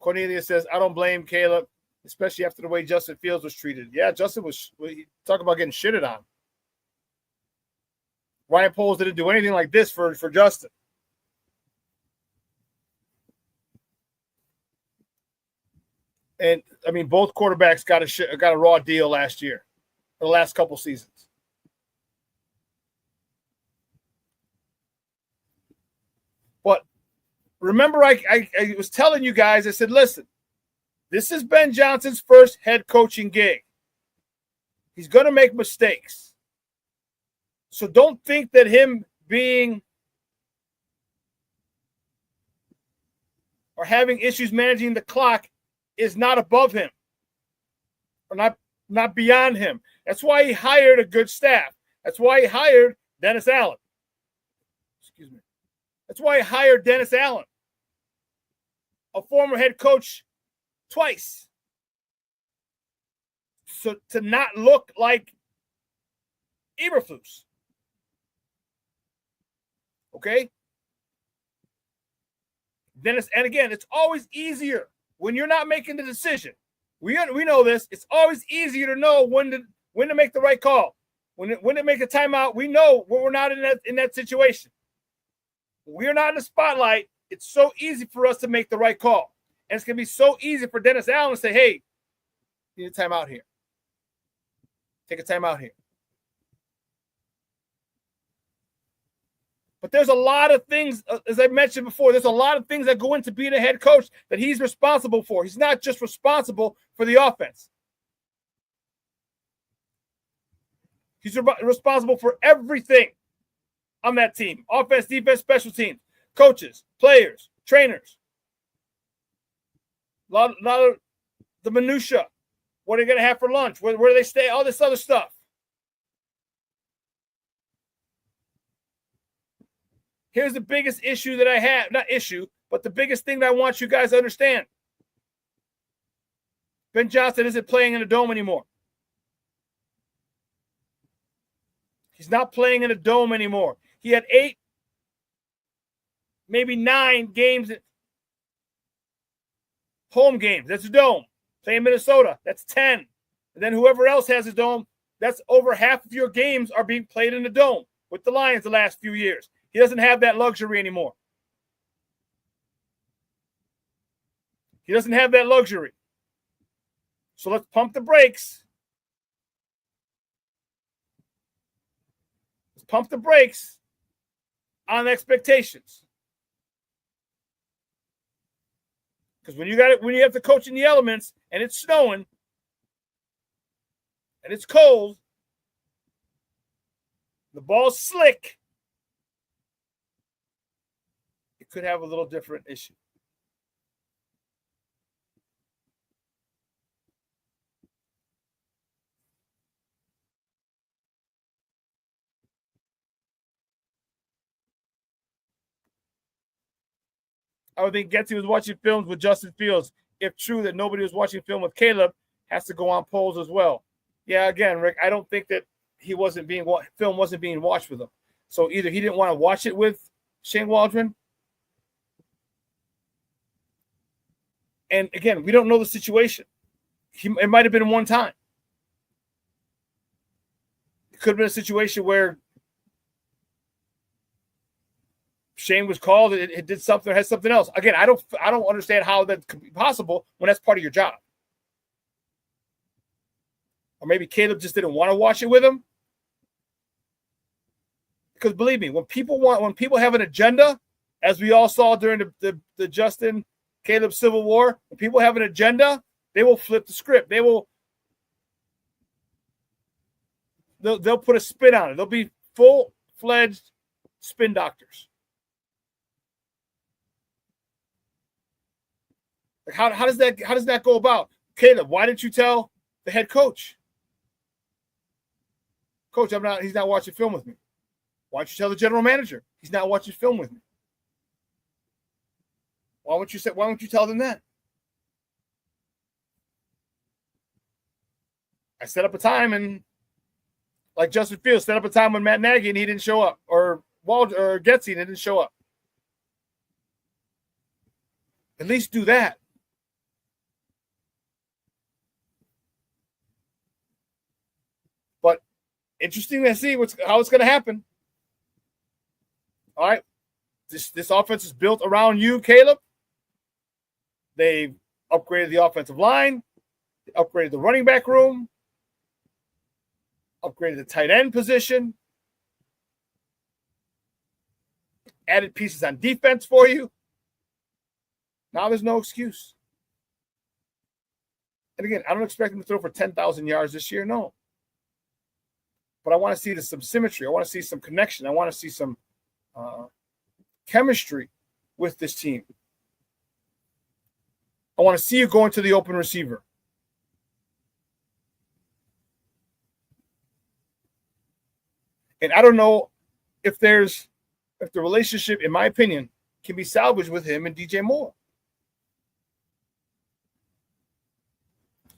Cornelia says, I don't blame Caleb, especially after the way Justin Fields was treated. Yeah, Justin was talking about getting shitted on. Ryan Poles didn't do anything like this for Justin. And I mean, both quarterbacks got a raw deal last year, the last couple seasons. But remember, I was telling you guys, I said, listen, this is Ben Johnson's first head coaching gig. He's going to make mistakes. So don't think that him being or having issues managing the clock is not above him or not beyond him. That's why he hired a good staff. That's why he hired Dennis Allen. Excuse me. That's why he hired Dennis Allen, a former head coach twice. So to not look like Eberflus. Okay? Dennis, and again, it's always easier when you're not making the decision. We know this. It's always easier to know when to make the right call. When to make a timeout, we know when we're not in that situation. When we're not in the spotlight, it's so easy for us to make the right call. And it's going to be so easy for Dennis Allen to say, hey, you need a timeout here. Take a timeout here. But there's a lot of things, as I mentioned before, there's a lot of things that go into being a head coach that he's responsible for. He's not just responsible for the offense. He's responsible for everything on that team. Offense, defense, special teams, coaches, players, trainers. A lot of the minutia. What are they going to have for lunch? Where do they stay? All this other stuff. Here's the biggest issue that I have. Not issue, but the biggest thing that I want you guys to understand. Ben Johnson isn't playing in a dome anymore. He's not playing in a dome anymore. He had 8, maybe 9 games, home games. That's a dome. Playing Minnesota, that's 10. And then whoever else has a dome, that's over half of your games are being played in the dome with the Lions the last few years. He doesn't have that luxury anymore. He doesn't have that luxury. So let's pump the brakes. Let's pump the brakes on expectations. Because when you have to coach in the elements and it's snowing and it's cold, the ball's slick, it could have a little different issue. I would think Getsy was watching films with Justin Fields. If true that nobody was watching film with Caleb, has to go on polls as well. Yeah, again, Rick, I don't think that film wasn't being watched with him. So either he didn't want to watch it with Shane Waldron. And again, we don't know the situation. It might have been one time. It could have been a situation where Shane was called, it did something, or had something else. Again, I don't understand how that could be possible when that's part of your job. Or maybe Caleb just didn't want to watch it with him. Because believe me, when people have an agenda, as we all saw during the Justin Caleb Civil War, when people have an agenda, they will flip the script. They'll put a spin on it. They'll be full-fledged spin doctors. Like how does that go about? Caleb, why didn't you tell the head coach? Coach, he's not watching film with me. Why don't you tell the general manager? He's not watching film with me. Why won't you tell them that? I set up a time, and like Justin Fields set up a time when Matt Nagy and he didn't show up, or Getsy and he didn't show up. At least do that. But interesting to see how it's going to happen. All right, this offense is built around you, Caleb. They've upgraded the offensive line, they upgraded the running back room, upgraded the tight end position, added pieces on defense for you. Now there's no excuse. And again, I don't expect him to throw for 10,000 yards this year, no. But I want to see some symmetry. I want to see some connection. I want to see some chemistry with this team. I want to see you going to the open receiver. And I don't know if the relationship, in my opinion, can be salvaged with him and DJ Moore.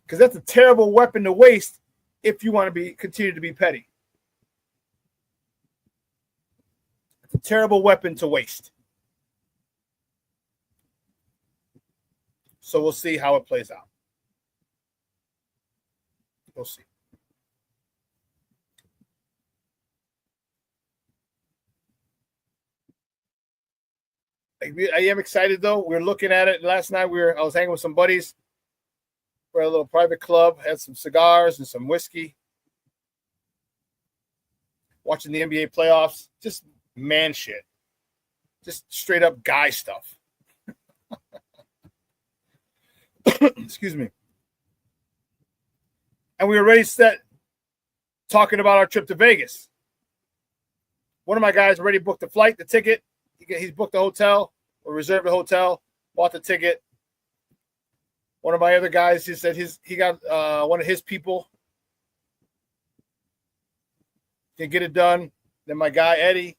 Because that's a terrible weapon to waste if you want to continue to be petty. It's a terrible weapon to waste. So we'll see how it plays out. We'll see. I am excited though. We're looking at it. Last night I was hanging with some buddies. We're at a little private club, had some cigars and some whiskey. Watching the NBA playoffs. Just man shit. Just straight up guy stuff. Excuse me. And we were already set talking about our trip to Vegas. One of my guys already booked the flight, the ticket. He's booked the hotel or reserved the hotel, bought the ticket. One of my other guys, he said he got one of his people can get it done. Then my guy Eddie,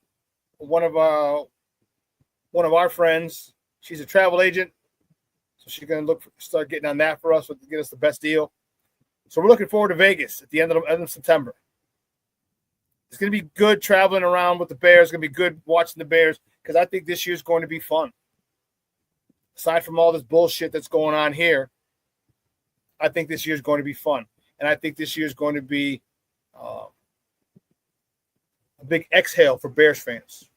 one of our friends, she's a travel agent, so she's gonna start getting on that for us to get us the best deal. So we're looking forward to Vegas at the end of September. It's gonna be good traveling around with the Bears. It's gonna be good watching the Bears because I think this year's going to be fun. Aside from all this bullshit that's going on here, I think this year's going to be fun. And I think this year's going to be a big exhale for Bears fans.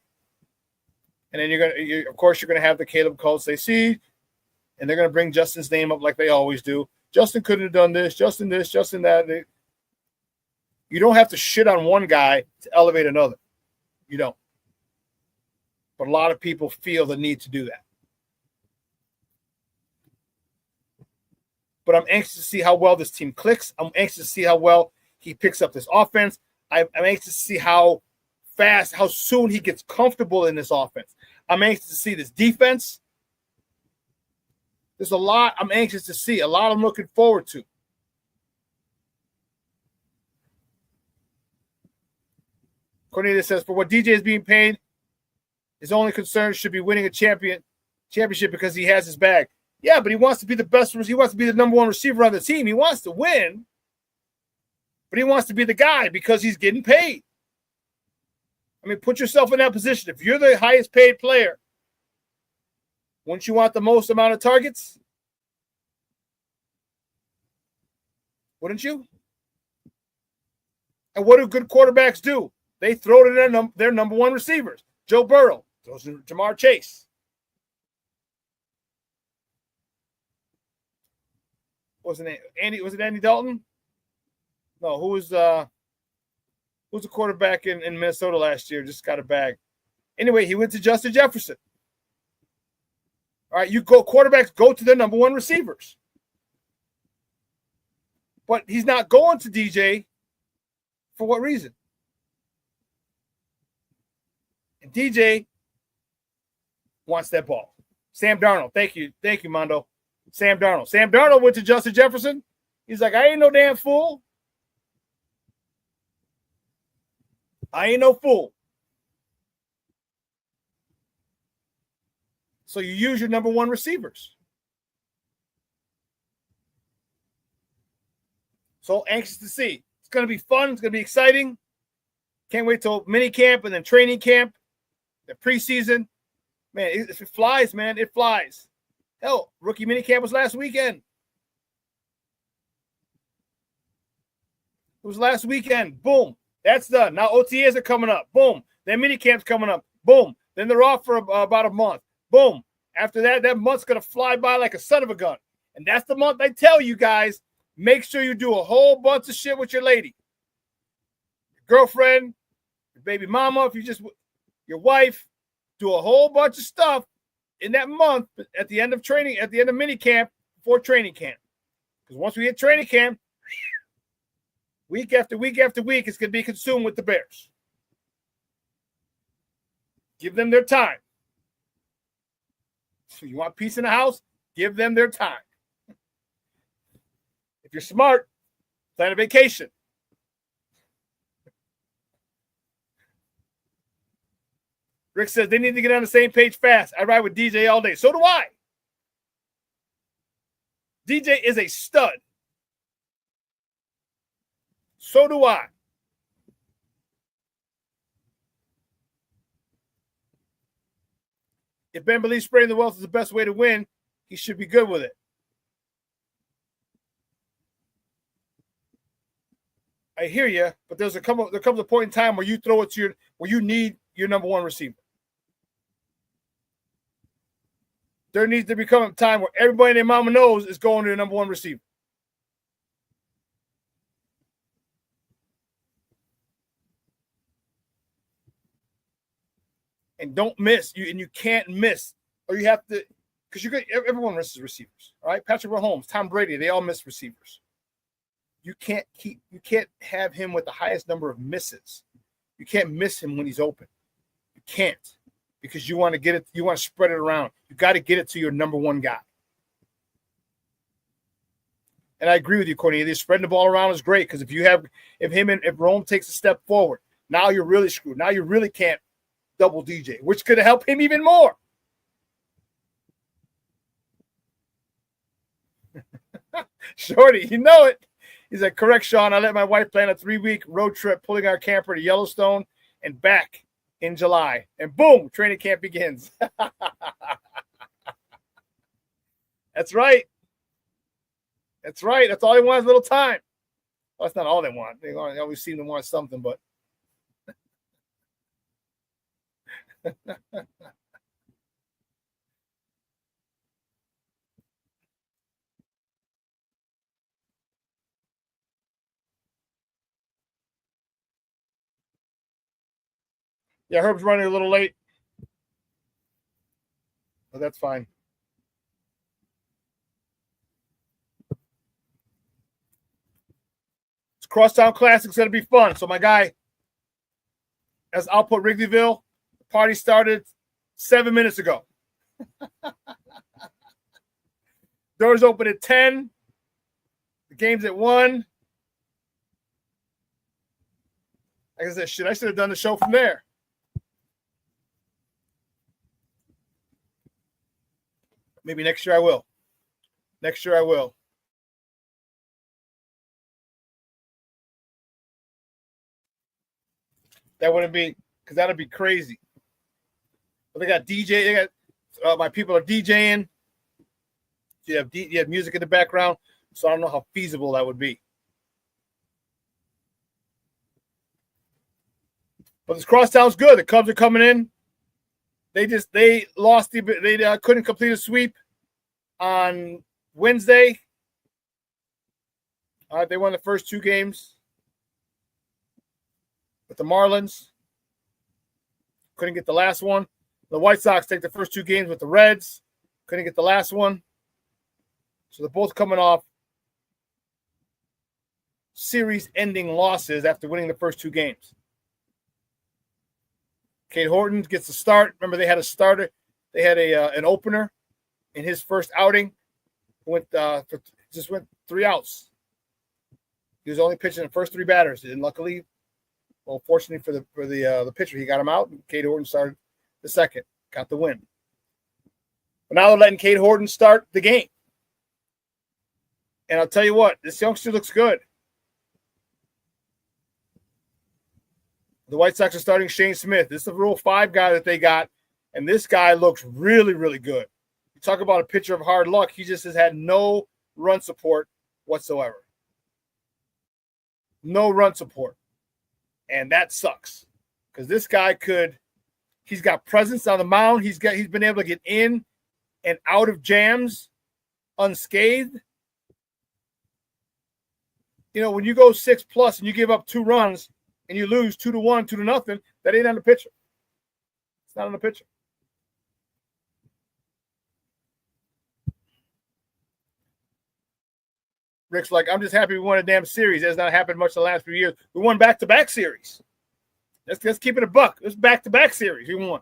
And then you're going to have the Caleb Colts they see, and they're going to bring Justin's name up like they always do. Justin couldn't have done this, Justin this, Justin that. You don't have to shit on one guy to elevate another. You don't. But a lot of people feel the need to do that. But I'm anxious to see how well this team clicks. I'm anxious to see how well he picks up this offense. I'm anxious to see how fast, how soon he gets comfortable in this offense. I'm anxious to see this defense. There's a lot I'm anxious to see, a lot I'm looking forward to. Cornelius says, for what DJ is being paid, his only concern should be winning a championship because he has his bag. Yeah, but he wants to be the best. He wants to be the number one receiver on the team. He wants to win, but he wants to be the guy because he's getting paid. I mean, put yourself in that position. If you're the highest paid player, wouldn't you want the most amount of targets? Wouldn't you? And what do good quarterbacks do? They throw to their number one receivers. Joe Burrow throws to Jamar Chase. What's his name? Was it Andy Dalton? No, who was the quarterback in Minnesota last year? Just got a bag. Anyway, he went to Justin Jefferson. All right, quarterbacks go to their number one receivers. But he's not going to DJ for what reason? And DJ wants that ball. Sam Darnold. Thank you, Mondo. Sam Darnold. Sam Darnold went to Justin Jefferson. He's like, I ain't no damn fool. I ain't no fool. So you use your number one receivers. So anxious to see. It's going to be fun. It's going to be exciting. Can't wait till mini camp and then training camp, the preseason. Man, it flies, man. It flies. Hell, rookie mini camp was last weekend. It was last weekend. Boom. That's done. Now OTAs are coming up. Boom. Then mini camp's coming up. Boom. Then they're off for about a month. Boom. After that month's going to fly by like a son of a gun. And that's the month I tell you guys, make sure you do a whole bunch of shit with your lady. Your girlfriend, your baby mama, your wife, do a whole bunch of stuff in that month at the end of training, at the end of mini camp, before training camp. Because once we hit training camp, week after week after week, it's going to be consumed with the Bears. Give them their time. So you want peace in the house? Give them their time. If you're smart, plan a vacation. Rick says they need to get on the same page fast. I ride with DJ all day. So do I. DJ is a stud. So do I. If Ben believes spreading the wealth is the best way to win, he should be good with it. I hear you, but there comes a point in time where you throw it to where you need your number one receiver. There needs to become a time where everybody and their mama knows is going to the number one receiver. And don't miss. You can't miss. Or you have to, because everyone misses receivers. All right. Patrick Mahomes, Tom Brady, they all miss receivers. You can't have him with the highest number of misses. You can't miss him when he's open. You can't. Because you want to get it, you want to spread it around. You got to get it to your number one guy. And I agree with you, Cornelius. Spreading the ball around is great because if Rome takes a step forward, now you're really screwed. Now you really can't double DJ, which could help him even more. Shorty, you know it. He's like, correct, Shawn. I let my wife plan a 3-week road trip, pulling our camper to Yellowstone and back in July. And boom, training camp begins. That's right. That's right. That's all they want is a little time. Well, that's not all they want. They always seem to want something, but Yeah, Herb's running a little late. But that's fine. It's Crosstown Classic. It's going to be fun. So my guy, as Output Wrigleyville, the party started 7 minutes ago. Doors open at 10. The game's at 1. Like I said, shit, I should have done the show from there. Maybe next year I will. Next year I will. That wouldn't be, because that'd be crazy. But they got DJ. They got my people are DJing. You have music in the background, so I don't know how feasible that would be. But this Crosstown's good. The Cubs are coming in. They lost they couldn't complete a sweep on Wednesday. They won the first 2 games with the Marlins. Couldn't get the last one. The White Sox take the first 2 games with the Reds. Couldn't get the last one. So they're both coming off series-ending losses after winning the first 2 games. Cade Horton gets the start. Remember, they had a starter. They had an opener in his first outing. Just went 3 outs. He was only pitching the first 3 batters, and luckily, well, fortunately for the pitcher, he got him out. And Cade Horton started the second, got the win. But now they're letting Cade Horton start the game. And I'll tell you what, this youngster looks good. The White Sox are starting Shane Smith. This is the Rule 5 guy that they got, and this guy looks really, really good. You talk about a pitcher of hard luck. He just has had no run support whatsoever. No run support. And that sucks because this guy he's got presence on the mound. He's been able to get in and out of jams unscathed. You know, when you go 6+ and you give up 2 runs, and you lose 2-1, 2-0, that ain't on the pitcher. It's not on the pitcher. Rick's like, I'm just happy we won a damn series. That's not happened much the last few years. We won back-to-back series. Let's keep it a buck. This back-to-back series we won.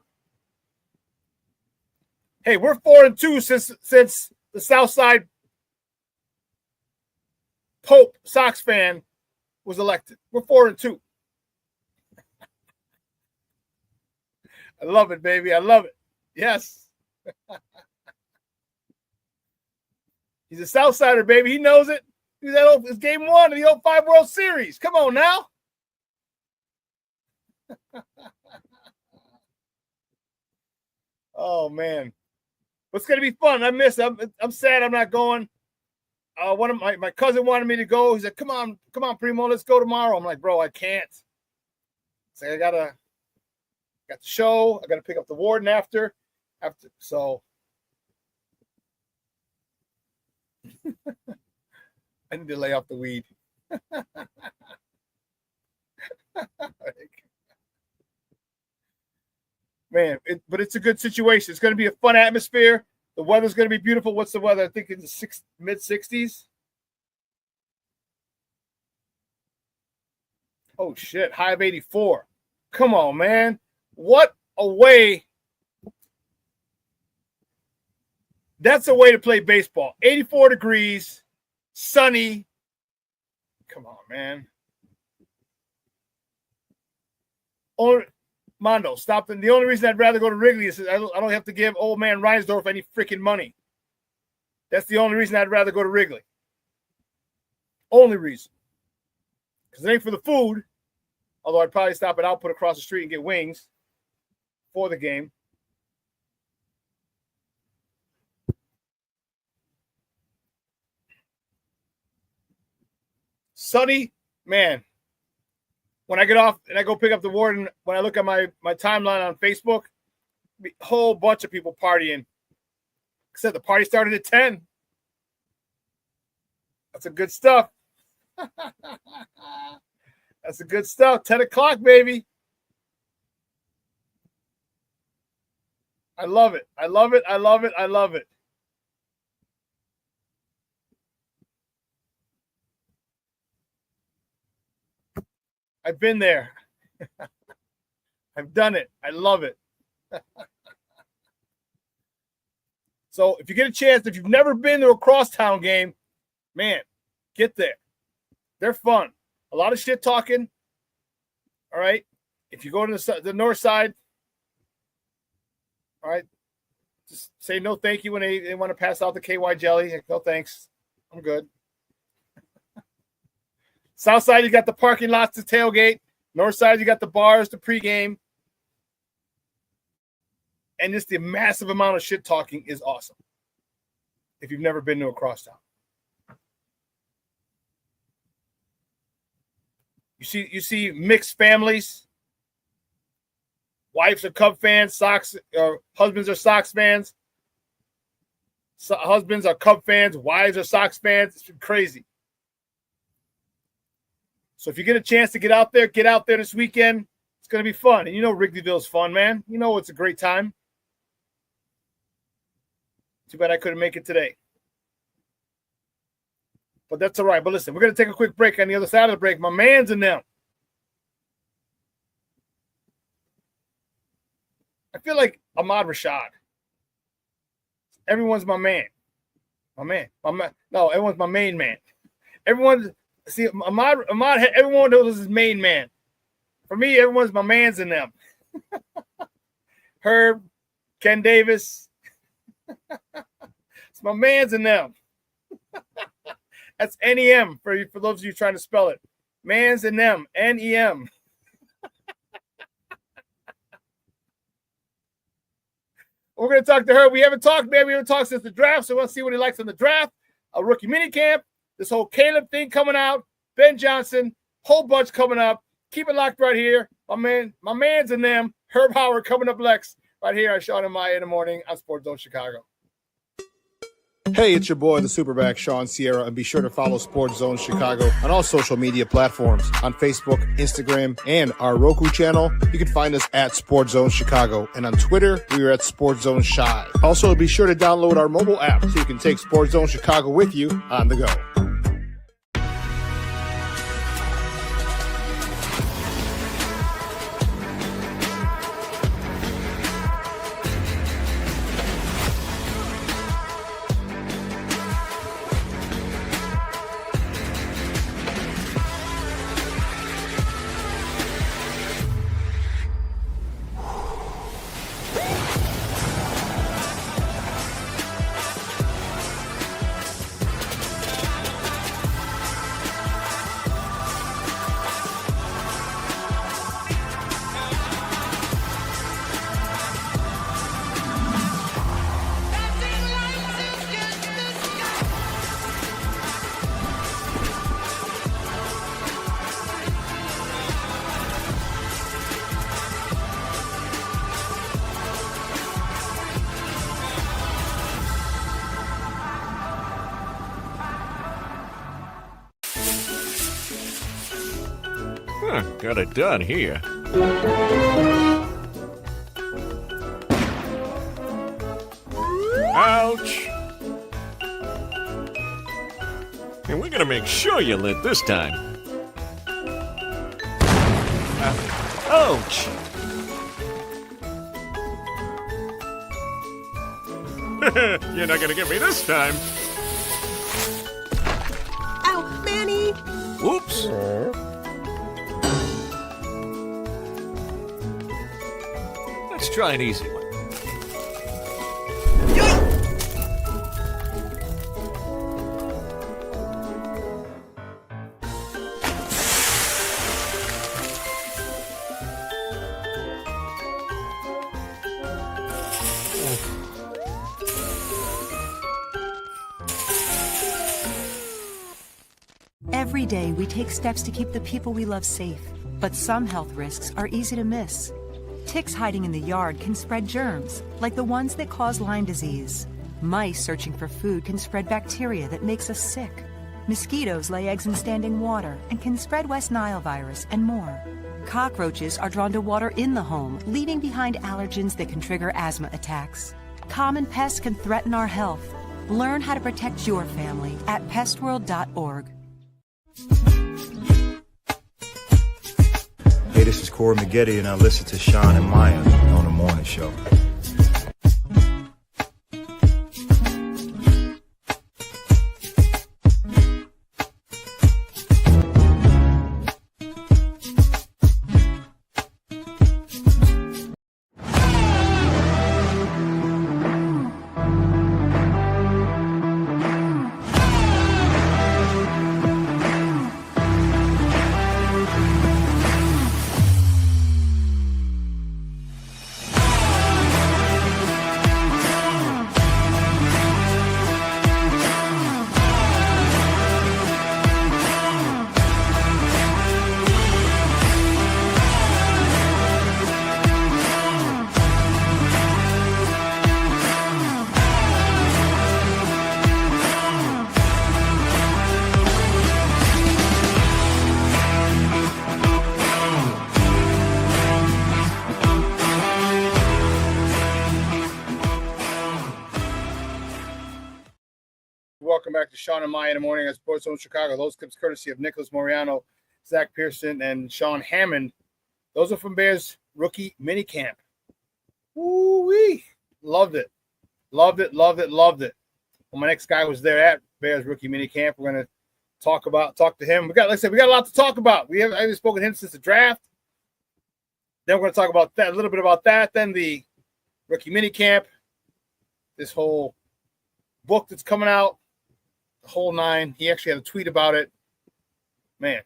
Hey, we're 4-2 since the Southside Pope Sox fan was elected. We're 4-2. I love it, baby. I love it. Yes. He's a Southsider, baby. He knows it. It's game 1 of the 05 World Series. Come on now. Oh, man. But it's going to be fun. I'm sad I'm not going. One of my cousin wanted me to go. He said, come on, Primo, let's go tomorrow. I'm like, bro, I can't. So I got the show. I got to pick up the warden after. So I need to lay off the weed. Man, but it's a good situation. It's going to be a fun atmosphere. The weather's going to be beautiful. What's the weather? I think in the mid-60s. Oh, shit. High of 84. Come on, man. What a way. That's a way to play baseball. 84 degrees, sunny. Come on, man. Mondo, stop them. The only reason I'd rather go to Wrigley is I don't have to give old man Reinsdorf any freaking money. That's the only reason I'd rather go to Wrigley. Only reason. Because it ain't for the food. Although I'd probably stop at Output across the street and get wings for the game. Sunny, man. When I get off and I go pick up the warden, when I look at my timeline on Facebook, a whole bunch of people partying. Except the party started at 10. That's a good stuff. That's the good stuff. 10 o'clock, baby. I love it. I love it. I love it. I love it. I've been there. I've done it. I love it. So if you get a chance, if you've never been to a crosstown game, man, get there. They're fun. A lot of shit talking. All right. If you go to the north side, all right, just say no thank you when they want to pass out the KY jelly. No thanks. I'm good. South side, you got the parking lots to tailgate. North side, you got the bars to pregame. And just the massive amount of shit talking is awesome. If you've never been to a crosstown. You see mixed families. Wives are Cub fans, husbands are Sox fans. Husbands are Cub fans, wives are Sox fans. It's crazy. So if you get a chance to get out there this weekend. It's going to be fun. And you know Wrigleyville's fun, man. You know it's a great time. Too bad I couldn't make it today. But that's all right. But listen, we're going to take a quick break. On the other side of the break, my man's in them. I feel like Ahmad Rashad. Everyone's my man. My man. No, everyone's my main man. Ahmad, everyone knows his main man. For me, everyone's my man's in them. Herb, Ken Davis. It's my man's in them. That's NEM for those of you trying to spell it. Man's in them. NEM. We're going to talk to her. We haven't talked, man. We haven't talked since the draft, so we'll see what he likes in the draft. A rookie mini camp. This whole Caleb thing coming out. Ben Johnson. Whole bunch coming up. Keep it locked right here. My man's in them. Herb Howard coming up next right here on Shawn and Maya in the morning on Sports Zone Chicago. Hey, it's your boy, the SuperBack, Shawn Sierra, and be sure to follow Sports Zone Chicago on all social media platforms, on Facebook, Instagram, and our Roku channel. You can find us at Sports Zone Chicago, and on Twitter, we are at Sports Zone Shy. Also, be sure to download our mobile app so you can take Sports Zone Chicago with you on the go. Got it done here. Ouch! And we're gonna make sure you lit this time. Ouch! You're not gonna get me this time. Ow, Manny! Whoops! Let's try an easy one. Every day, we take steps to keep the people we love safe, but some health risks are easy to miss. Ticks hiding in the yard can spread germs, like the ones that cause Lyme disease. Mice searching for food can spread bacteria that makes us sick. Mosquitoes lay eggs in standing water and can spread West Nile virus and more. Cockroaches are drawn to water in the home, leaving behind allergens that can trigger asthma attacks. Common pests can threaten our health. Learn how to protect your family at pestworld.org. Hey, this is Corey McGetty, and I listen to Shawn and Maya on the morning show. Welcome back to Shawn and Maya in the morning at Sports Zone Chicago. Those clips courtesy of Nicholas Moriano, Zach Pearson, and Sean Hammond. Those are from Bears Rookie Mini Camp. Woo-wee. Loved it. Loved it, loved it, loved it. Well, my next guy was there at Bears Rookie Mini Camp. We're going to talk to him. We got a lot to talk about. I haven't spoken to him since the draft. Then we're going to talk about that, a little bit about that. Then the Rookie Mini Camp, this whole book that's coming out. The whole nine. He actually had a tweet about it. Man,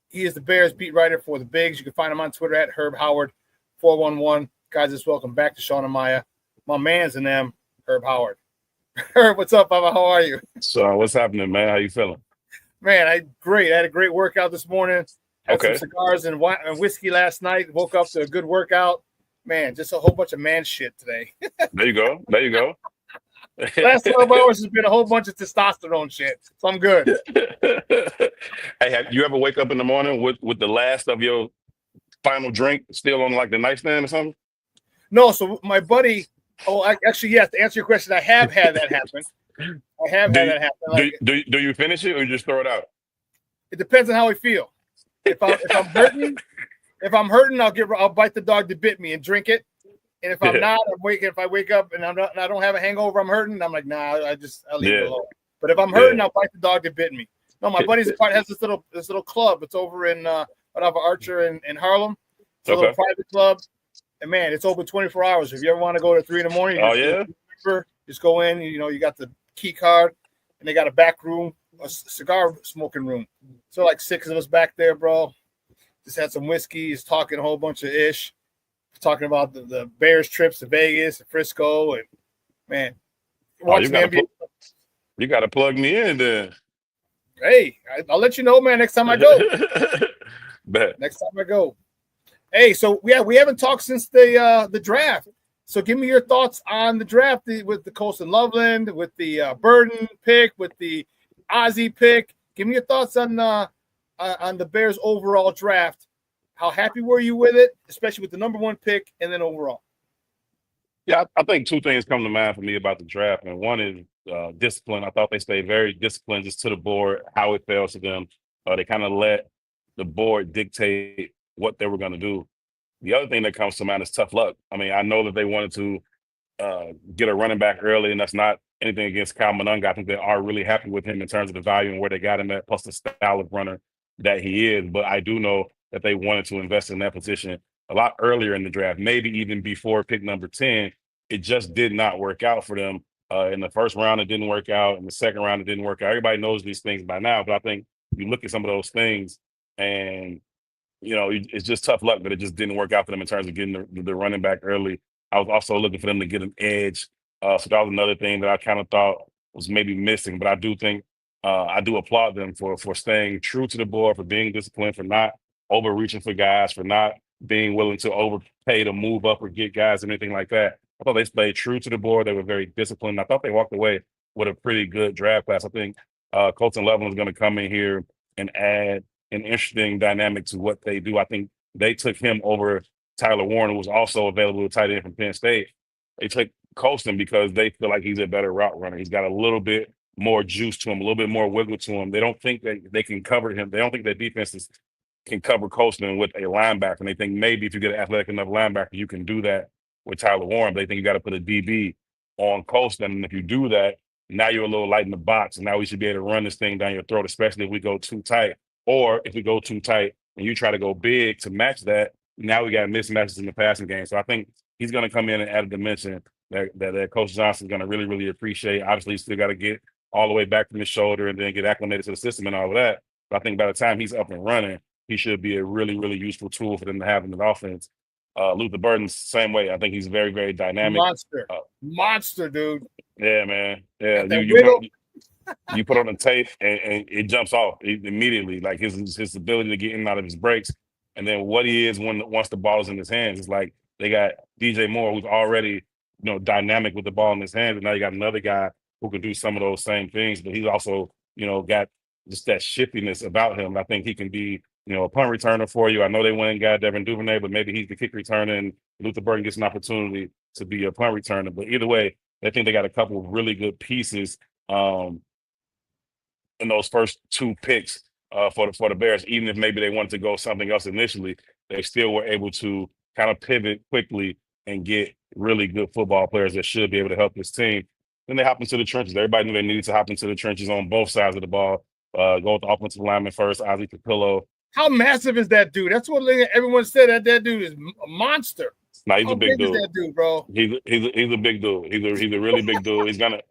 he is the Bears beat writer for the Bigs. You can find him on Twitter at Herb Howard 411. Guys, just welcome back to Shawn and Maya. My man's in them, Herb Howard. Herb, what's up, Baba? How are you? So, what's happening, man? How you feeling? Man, great. I had a great workout this morning. Had Okay. some cigars and whiskey last night. Woke up to a good workout. Man, just a whole bunch of man shit today. There you go. There you go. Last 12 hours has been a whole bunch of testosterone shit. So I'm good. Hey, have you ever wake up in the morning with the last of your final drink still on like the nightstand or something? No, so my buddy, actually, yes, to answer your question, I have had that happen. I have had that happen. Like, Do you finish it or you just throw it out? it depends on how I feel. If I'm hurting, I'll bite the dog that bit me and drink it. And if I'm not, if I wake up and I don't have a hangover, I'm hurting, I'm like, nah, I'll leave it alone. But if I'm hurting, I'll bite the dog that bit me. No, my buddy's has this little club. It's over in Archer in Harlem. It's a little private club. And man, it's open 24 hours. If you ever want to go to 3 a.m, just go in. You got the key card, and they got a back room, a cigar smoking room. So like 6 of us back there, bro. Just had some whiskey. He's talking a whole bunch of ish. Talking about the Bears trips to Vegas and Frisco, and man, watching NBA. You got to plug me in then. Hey, I'll let you know, man. Next time I go. Bet. Next time I go. Hey, so we haven't talked since the draft. So give me your thoughts on the draft with the Colston Loveland, with the Burden pick, with the Ozzie pick. Give me your thoughts on the Bears overall draft. How happy were you with it, especially with the number 1 pick and then overall? Yeah, I think 2 things come to mind for me about the draft. And one is discipline. I thought they stayed very disciplined just to the board, how it fell to them. They kind of let the board dictate what they were going to do. The other thing that comes to mind is tough luck. I mean, I know that they wanted to get a running back early, and that's not anything against Kyle Monunga. I think they are really happy with him in terms of the value and where they got him at, plus the style of runner that he is. But I do know that they wanted to invest in that position a lot earlier in the draft, maybe even before pick number 10. It just did not work out for them. In the first round, it didn't work out. In the second round, it didn't work out. Everybody knows these things by now, but I think you look at some of those things and, it's just tough luck that it just didn't work out for them in terms of getting the running back early. I was also looking for them to get an edge. So that was another thing that I kind of thought was maybe missing, but I do think I do applaud them for staying true to the board, for being disciplined, for not overreaching for guys, for not being willing to overpay to move up or get guys and anything like that. I thought they stayed true to the board. They were very disciplined. I thought they walked away with a pretty good draft class. I think Colston Loveland is going to come in here and add an interesting dynamic to what they do. I think they took him over Tyler Warren, who was also available to tight end from Penn State. They took Colston because they feel like he's a better route runner. He's got a little bit more juice to him, a little bit more wiggle to him. They don't think that they can cover him. They don't think that defenses can cover Colston with a linebacker. And they think maybe if you get an athletic enough linebacker, you can do that with Tyler Warren. But they think you got to put a DB on Colston. And if you do that, now you're a little light in the box. And now we should be able to run this thing down your throat, especially if we go too tight. Or if we go too tight and you try to go big to match that, now we got mismatches in the passing game. So I think he's going to come in and add a dimension that Coach Johnson's going to really, really appreciate. Obviously, he's still got to get all the way back from his shoulder and then get acclimated to the system and all of that. But I think by the time he's up and running, he should be a really, really useful tool for them to have in the offense. Luther Burden's same way. I think he's very, very dynamic. Monster, dude. Yeah, man. Yeah, you put on the tape and it jumps off immediately. Like his ability to get in and out of his breaks, and then what he is once the ball is in his hands. It's like they got DJ Moore, who's already dynamic with the ball in his hands, and now you got another guy who can do some of those same things. But he's also got just that shiftiness about him. I think he can be a punt returner for you. I know they went and got Devin Duvernay, but maybe he's the kick returner, and Luther Burden gets an opportunity to be a punt returner. But either way, I think they got a couple of really good pieces in those first two picks for the Bears. Even if maybe they wanted to go something else initially, they still were able to kind of pivot quickly and get really good football players that should be able to help this team. Then they hop into the trenches. Everybody knew they needed to hop into the trenches on both sides of the ball. Go with the offensive lineman first, Ozzie Capillo. How massive is that dude? That's what everyone said. That dude is a monster. No, he's a big dude. Is that dude, bro? He's a big dude. He's a really big dude. He's gonna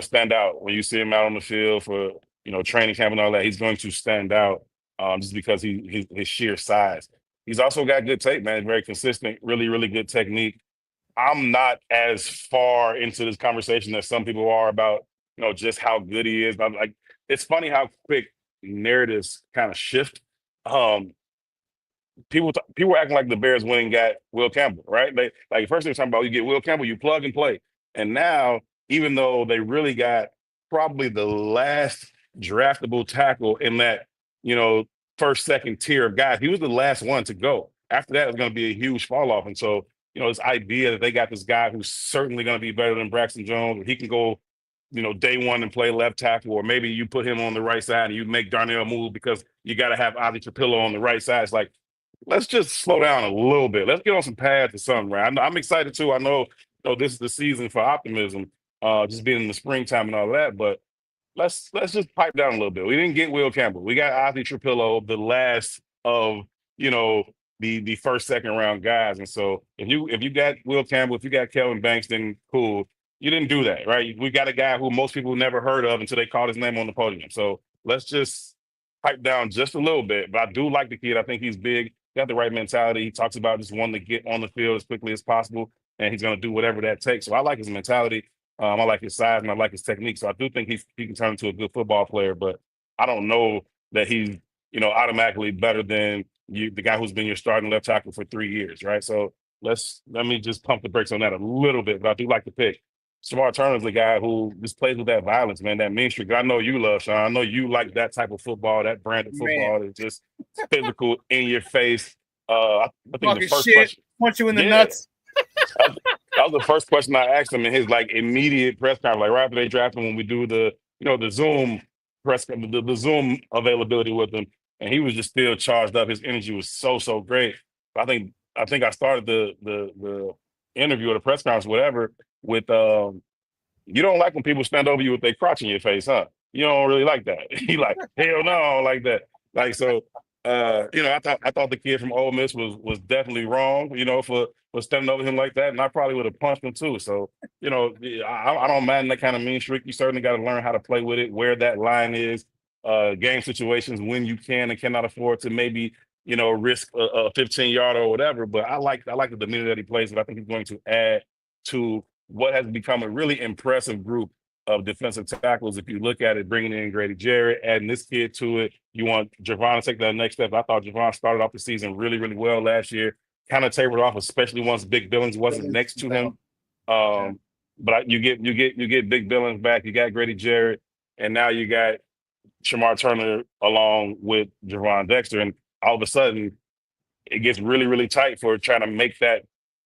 stand out when you see him out on the field for training camp and all that. He's going to stand out just because his sheer size. He's also got good tape, man. Very consistent, really, really good technique. I'm not as far into this conversation as some people are about just how good he is. I'm like, it's funny how quick narratives kind of shift. People were acting like the Bears went and got Will Campbell, right? They first they were talking about you get Will Campbell, you plug and play. And now, even though they really got probably the last draftable tackle in that, first, second tier of guys, he was the last one to go. After that, it was going to be a huge fall off. And so, this idea that they got this guy who's certainly going to be better than Braxton Jones, he can go, day one and play left tackle, or maybe you put him on the right side and you make Darnell move because you got to have Ozzie Capillo on the right side. It's like, let's just slow down a little bit. Let's get on some pads or something, right? I'm excited too. I know, this is the season for optimism, just being in the springtime and all that, but let's just pipe down a little bit. We didn't get Will Campbell. We got Ozzie Capillo, the last of, the first, second round guys. And so if you got Will Campbell, if you got Kelvin Banks, then cool. You didn't do that, right? We got a guy who most people never heard of until they called his name on the podium. So let's just pipe down just a little bit. But I do like the kid. I think he's big. Got the right mentality. He talks about just wanting to get on the field as quickly as possible, and he's going to do whatever that takes. So I like his mentality. I like his size, and I like his technique. So I do think he can turn into a good football player, but I don't know that he's, automatically better than the guy who's been your starting left tackle for 3 years, right? So let me just pump the brakes on that a little bit, but I do like the pick. Shamar Turner's the guy who just plays with that violence, man, that mean streak. I know you love, Shawn. I know you like that type of football, that brand of football that's just physical, in your face. I think the first question, punch you in the nuts. That was the first question I asked him in his immediate press conference, right after they drafted him, when we do the the Zoom the Zoom availability with him, and he was just still charged up. His energy was so great. I think I started the interview or the press conference, whatever, with you don't like when people stand over you with their crotch in your face, huh? You don't really like that. He like, hell no, I don't like that. I thought the kid from Ole Miss was definitely wrong, for standing over him like that, and I probably would have punched him too. So, I don't mind that kind of mean streak. You certainly got to learn how to play with it, where that line is, game situations when you can and cannot afford to maybe, risk a 15-yarder or whatever. But I like the demeanor that he plays, and I think he's going to add to what has become a really impressive group of defensive tackles. If you look at it, bringing in Grady Jarrett, adding this kid to it, you want Gervon to take that next step. I thought Gervon started off the season really, really well last year, kind of tapered off, especially once Big Billings wasn't next to him. But you get Big Billings back. You got Grady Jarrett, and now you got Shamar Turner along with Gervon Dexter, and all of a sudden it gets really, really tight for trying to make that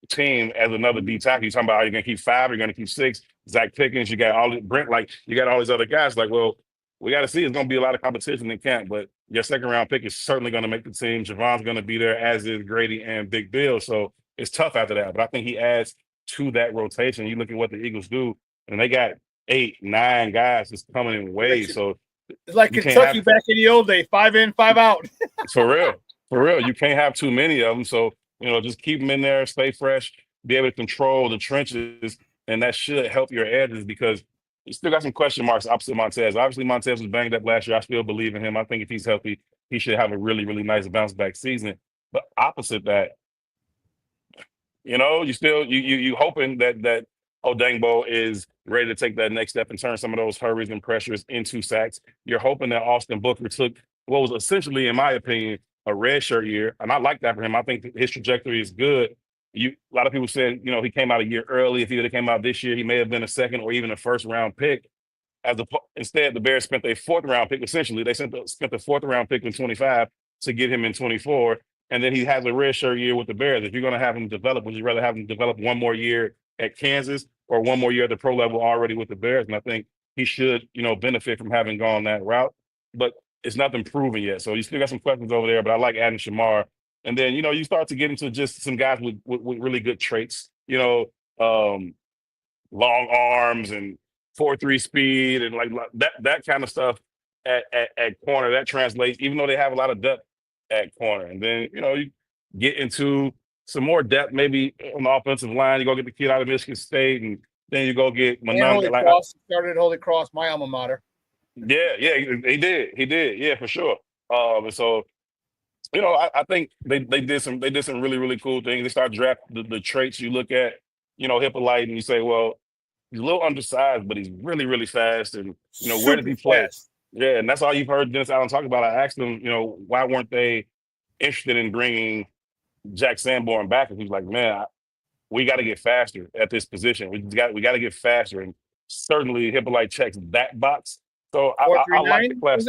team as another D tackle. You're talking about, are you going to keep 5? You're going to keep 6? Zach Pickens, you got all Brent, like you got all these other guys. Like, well, we got to see. It's going to be a lot of competition in camp, but your second round pick is certainly going to make the team. Javon's going to be there, as is Grady and Big Bill. So it's tough after that. But I think he adds to that rotation. You look at what the Eagles do, and they got 8, 9 guys just coming in waves. So it's like Kentucky back in the old days, 5 in, 5 out. For real. You can't have too many of them. So, just keep them in there, stay fresh, be able to control the trenches, and that should help your edges because you still got some question marks opposite Montez. Obviously, Montez was banged up last year. I still believe in him. I think if he's healthy, he should have a really, really nice bounce back season. But opposite that, you hoping that Odangbo is ready to take that next step and turn some of those hurries and pressures into sacks. You're hoping that Austin Booker took what was essentially, in my opinion, a red shirt year. And I like that for him. I think his trajectory is good. A lot of people said, he came out a year early. If he would have came out this year, he may have been a second or even a first round pick. Instead, the Bears spent their 4th round pick. Essentially, they spent the 4th round pick in 25 to get him in 24. And then he has a red shirt year with the Bears. If you're going to have him develop, would you rather have him develop one more year at Kansas or one more year at the pro level already with the Bears? And I think he should, benefit from having gone that route. But it's nothing proven yet. So you still got some questions over there, but I like adding Shamar. And then, you start to get into just some guys with really good traits, long arms and 4.3 speed and like that kind of stuff at corner. That translates, even though they have a lot of depth at corner. And then, you get into some more depth, maybe on the offensive line. You go get the kid out of Michigan State, and then you go get Holy Cross. Started at Holy Cross, my alma mater. Yeah, he did. Yeah, for sure. And so, I think they did some really, really cool things. They start drafting the traits you look at, Hippolyte, and you say, well, he's a little undersized, but he's really, really fast. And where did he play? Yeah, and that's all you've heard Dennis Allen talk about. I asked him, why weren't they interested in bringing Jack Sanborn back? And he's like, man, we got to get faster at this position. We got to get faster, and certainly Hippolyte checks that box. So I like the class.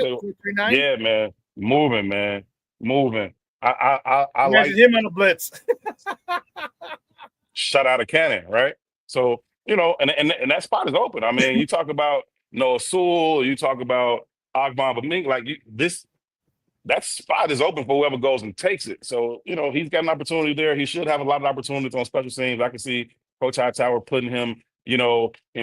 Yeah, man, moving. I like him on the blitz. Shut out a cannon, right? So and that spot is open. I mean, you talk about Noah Sewell, you talk about Ogbon, but Mink, that spot is open for whoever goes and takes it. So he's got an opportunity there. He should have a lot of opportunities on special teams. I can see Coach Hightower putting him, in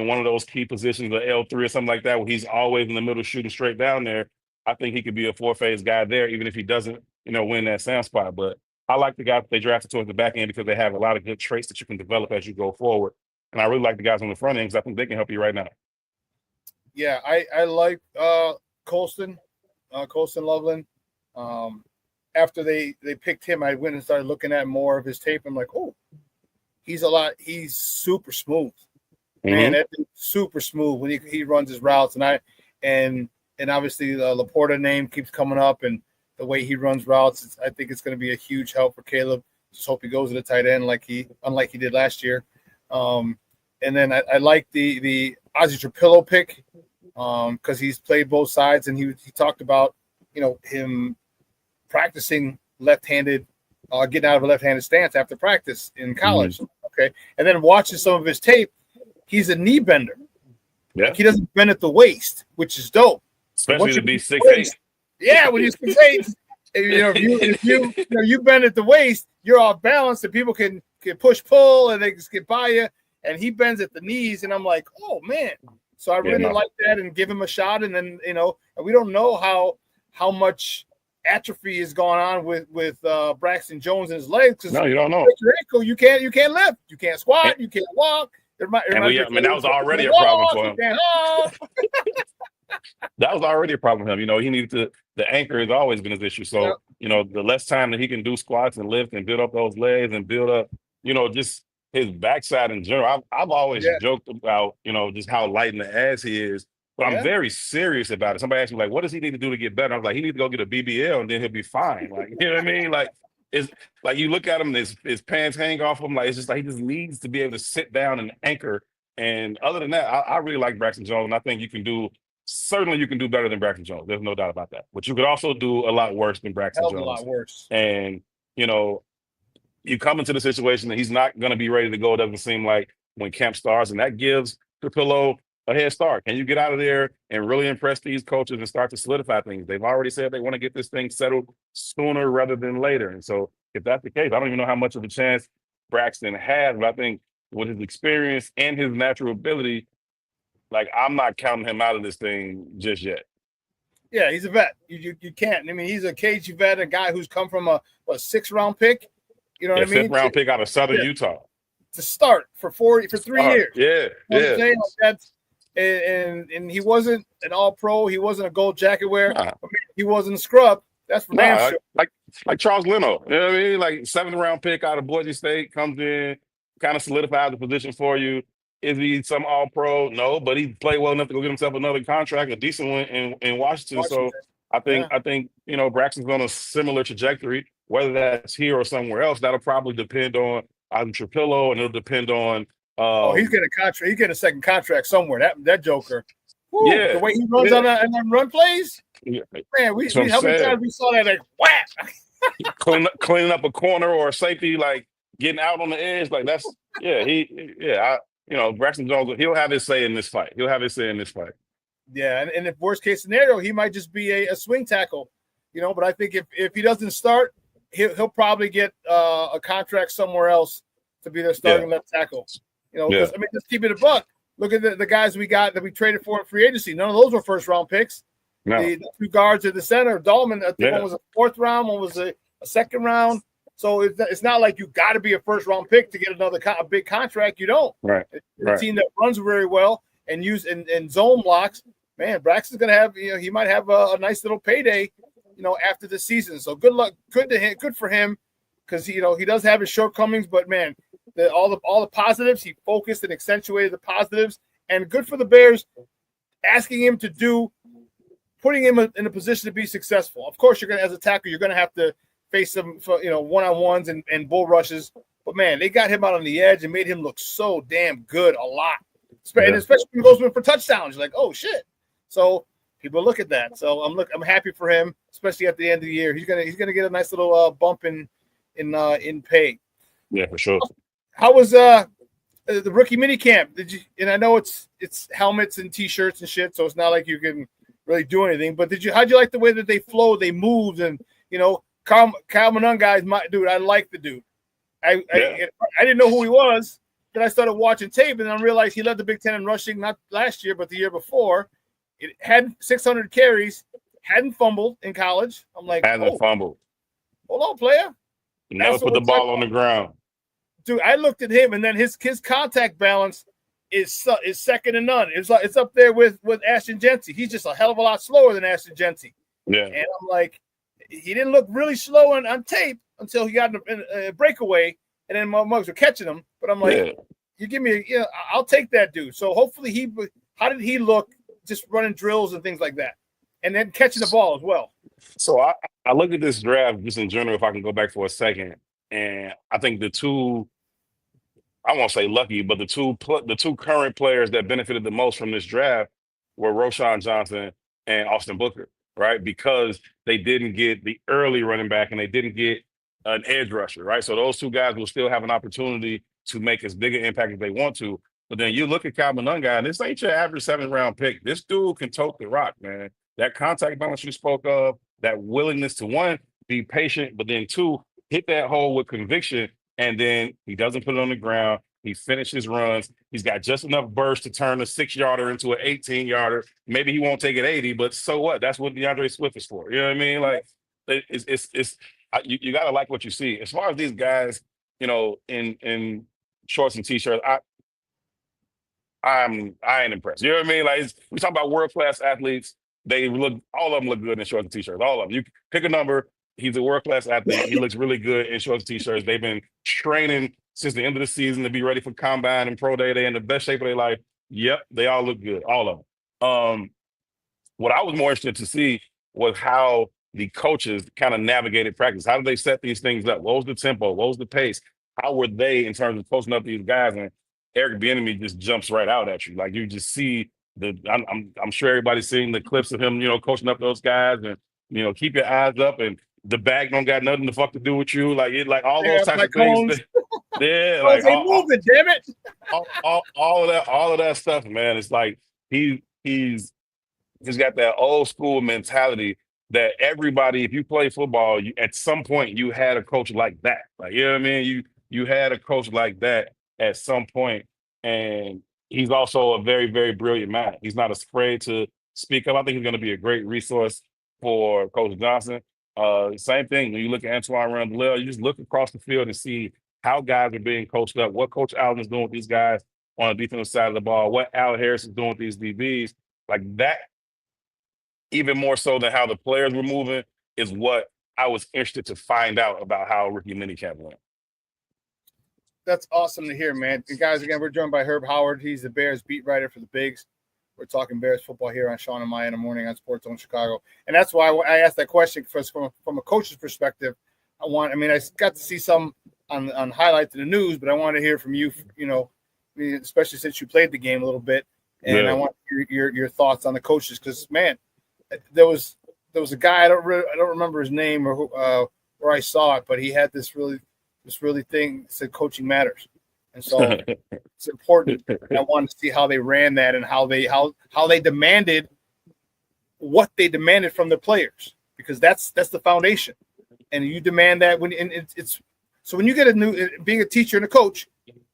one of those key positions, the L3 or something like that, where he's always in the middle shooting straight down there. I think he could be a 4-phase guy there, even if he doesn't, win that Sam spot. But I like the guys that they drafted towards the back end because they have a lot of good traits that you can develop as you go forward. And I really like the guys on the front end because I think they can help you right now. Yeah, I like Colston Loveland. After they picked him, I went and started looking at more of his tape. I'm like, oh, he's super smooth. Man, that dude's super smooth when he runs his routes. And obviously the Laporta name keeps coming up, and the way he runs routes, I think it's going to be a huge help for Caleb. Just hope he goes to the tight end unlike he did last year. And then I like the Ozzie Trapillo pick because he's played both sides, and he talked about him practicing left-handed, getting out of a left-handed stance after practice in college. Okay, and then watching some of his tape, he's a knee bender. Yeah, like he doesn't bend at the waist, which is dope. Especially to be 6'8". Yeah, when you're 6'8", if you bend at the waist, you're off balance, and people can push pull, and they just get by you. And he bends at the knees, and I'm like, oh man. So I really like that, and give him a shot. And then and we don't know how much atrophy is going on with Braxton Jones and his legs. No, you don't know. Your ankle, you can't lift, you can't squat, you can't walk. That was already a problem for him. That was already a problem for him. He needed the anchor has always been his issue. So, the less time that he can do squats and lift and build up those legs and build up, just his backside in general. I've always joked about, just how light in the ass he is, but I'm very serious about it. Somebody asked me, like, what does he need to do to get better? I was like, he needs to go get a BBL and then he'll be fine. Like, you know what I mean? Like, it's like you look at him, his pants hang off him. Like, it's just like he just needs to be able to sit down and anchor. And other than that, I really like Braxton Jones. And I think you can do better than Braxton Jones. There's no doubt about that. But you could also do a lot worse than Braxton Jones. A lot worse. And, you come into the situation that he's not going to be ready to go. It doesn't seem like when camp starts, and that gives Trapillo a head start. Can you get out of there and really impress these coaches and start to solidify things? They've already said they want to get this thing settled sooner rather than later. And so if that's the case, I don't even know how much of a chance Braxton has, but I think with his experience and his natural ability, like, I'm not counting him out of this thing just yet. Yeah, he's a vet. You can't. I mean, he's a cagey vet, a guy who's come from a 6th-round pick. You know what I mean? 5th-round pick out of Southern Utah to start for 3 years. Yeah, yeah. Saying? And he wasn't an All-Pro. He wasn't a gold jacket wearer. Nah. He wasn't a scrub. That's for damn sure. Like Charles Leno. You know what I mean? Like 7th-round pick out of Boise State comes in, kind of solidifies the position for you. Is he some All-Pro? No, but he played well enough to go get himself another contract, a decent one in Washington. So I think Braxton's on a similar trajectory. Whether that's here or somewhere else, that'll probably depend on Trapillo, and it'll depend on. He's getting a contract. He's getting a second contract somewhere. That Joker. Woo, yeah, the way he runs on that and then run plays. Yeah. Man, how many times we saw that? Like, whap! cleaning up a corner or a safety, like getting out on the edge. Like that's Braxton Jones. He'll have his say in this fight. Yeah, and if worst case scenario, he might just be a swing tackle. But I think if he doesn't start, he'll probably get a contract somewhere else to be their starting left tackle. Because let's keep it a buck. Look at the guys we got that we traded for in free agency. None of those were 1st-round picks. No. The 2 guards at the center, Dahlman, I think one was a 4th round, one was a 2nd round. So it's not like you got to be a 1st-round pick to get a big contract. You don't. Right. A team that runs very well and use and zone blocks. Man, Braxton's going to have he might have a nice little payday. After the season. So good luck, good for him, because he does have his shortcomings, but man, all the positives, he focused and accentuated the positives, and good for the Bears asking him to putting him in a position to be successful. Of course, as a tackle, you're gonna have to face some one-on-ones and bull rushes, but man, they got him out on the edge and made him look so damn good a lot. And especially when he goes in for touchdowns, you're like, oh shit. So people look at that. So I'm happy for him, especially at the end of the year. He's gonna get a nice little bump in pay. Yeah, for sure. How was the Rokie Mini Camp? And I know it's helmets and T-shirts and shit, so it's not like you can really do anything. But how'd you like the way that they flowed, they moved, and Kyle Manung guys, dude, I like the dude. I didn't know who he was. Then I started watching tape, and I realized he led the Big Ten in rushing, not last year, but the year before. It had 600 carries, hadn't fumbled in college. I'm like, hasn't fumbled. Hold on, player. Never put the ball on the ground. Dude, I looked at him, and then his contact balance is second to none. It's up there with Ashton Genty. He's just a hell of a lot slower than Ashton Genty. Yeah. And I'm like, he didn't look really slow on tape until he got a breakaway, and then my mugs were catching him. But I'm like, you give me I'll take that dude. So hopefully how did he look just running drills and things like that, and then catching the ball as well? So I look at this draft just in general, if I can go back for a second, and I think the two, I won't say lucky, but the two current players that benefited the most from this draft were Roschon Johnson and Austin Booker, right? Because they didn't get the early running back and they didn't get an edge rusher, right? So those 2 guys will still have an opportunity to make as big an impact as they want to. But then you look at Kyle Manung guy, and this ain't your average 7th-round pick. This dude can tote the rock, man. That contact balance you spoke of, that willingness to, 1, be patient, but then 2, hit that hole with conviction, and then he doesn't put it on the ground. He finishes runs. He's got just enough burst to turn a 6-yarder into an 18-yarder. Maybe he won't take it 80, but so what? That's what DeAndre Swift is for. You know what I mean? Like, you got to like what you see. As far as these guys, in shorts and T-shirts, I ain't impressed. You know what I mean? Like, we talk about world-class athletes. All of them look good in shorts and T-shirts. All of them. You pick a number. He's a world-class athlete. He looks really good in shorts and T-shirts. They've been training since the end of the season to be ready for combine and pro day. They're in the best shape of their life. Yep, they all look good. All of them. What I was more interested to see was how the coaches kind of navigated practice. How did they set these things up? What was the tempo? What was the pace? How were they in terms of posting up these guys? And Eric Bieniemy just jumps right out at you. Like, you just see I'm sure everybody's seeing the clips of him, coaching up those guys, and keep your eyes up. And the bag don't got nothing to fuck to do with you. Like all Yeah, those types like of things. cones. Yeah, Cones like ain't moving, damn it. all of that stuff, man. It's like he's got that old school mentality that everybody, if you play football, at some point you had a coach like that. Like, you know what I mean? You had a coach like that at some point, and he's also a very, very brilliant man. He's not afraid to speak up. I think he's going to be a great resource for Coach Johnson. Same thing when you look at Antoine Randall, you just look across the field and see how guys are being coached up, what Coach Allen is doing with these guys on the defensive side of the ball, what Al Harris is doing with these DBs. Like that, even more so than how the players were moving, is what I was interested to find out about how Rokie Mini Camp went. That's awesome to hear, man. And guys, again, we're joined by Herb Howard. He's the Bears beat writer for the Bigs. We're talking Bears football here on Shawn and Maya in the morning on Sports Zone Chicago. And that's why I asked that question from a coach's perspective. I got to see some on highlights in the news, but I want to hear from you, especially since you played the game a little bit. And I want your thoughts on the coaches, because, man, there was a guy, I don't remember his name or where I saw it, but he had this really thing that said coaching matters. And so it's important. I wanted to see how they ran that and how they demanded what they demanded from the players, because that's the foundation. And you demand that when you get being a teacher and a coach,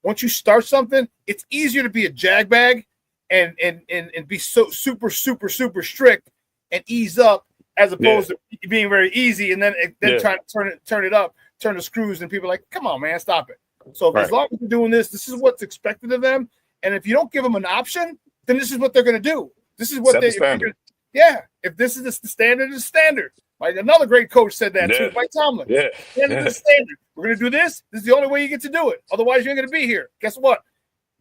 once you start something, it's easier to be a jagbag and be so super strict and ease up, as opposed to being very easy and then trying to turn the screws, and people are like, come on, man, stop it. So as long as you're doing this is what's expected of them. And if you don't give them an option, then this is what they're going to do. This is what if this is the standard, it's standard. Like another great coach said that too, Mike Tomlin. Standard is standard. We're going to do this. This is the only way you get to do it. Otherwise, you ain't going to be here. Guess what?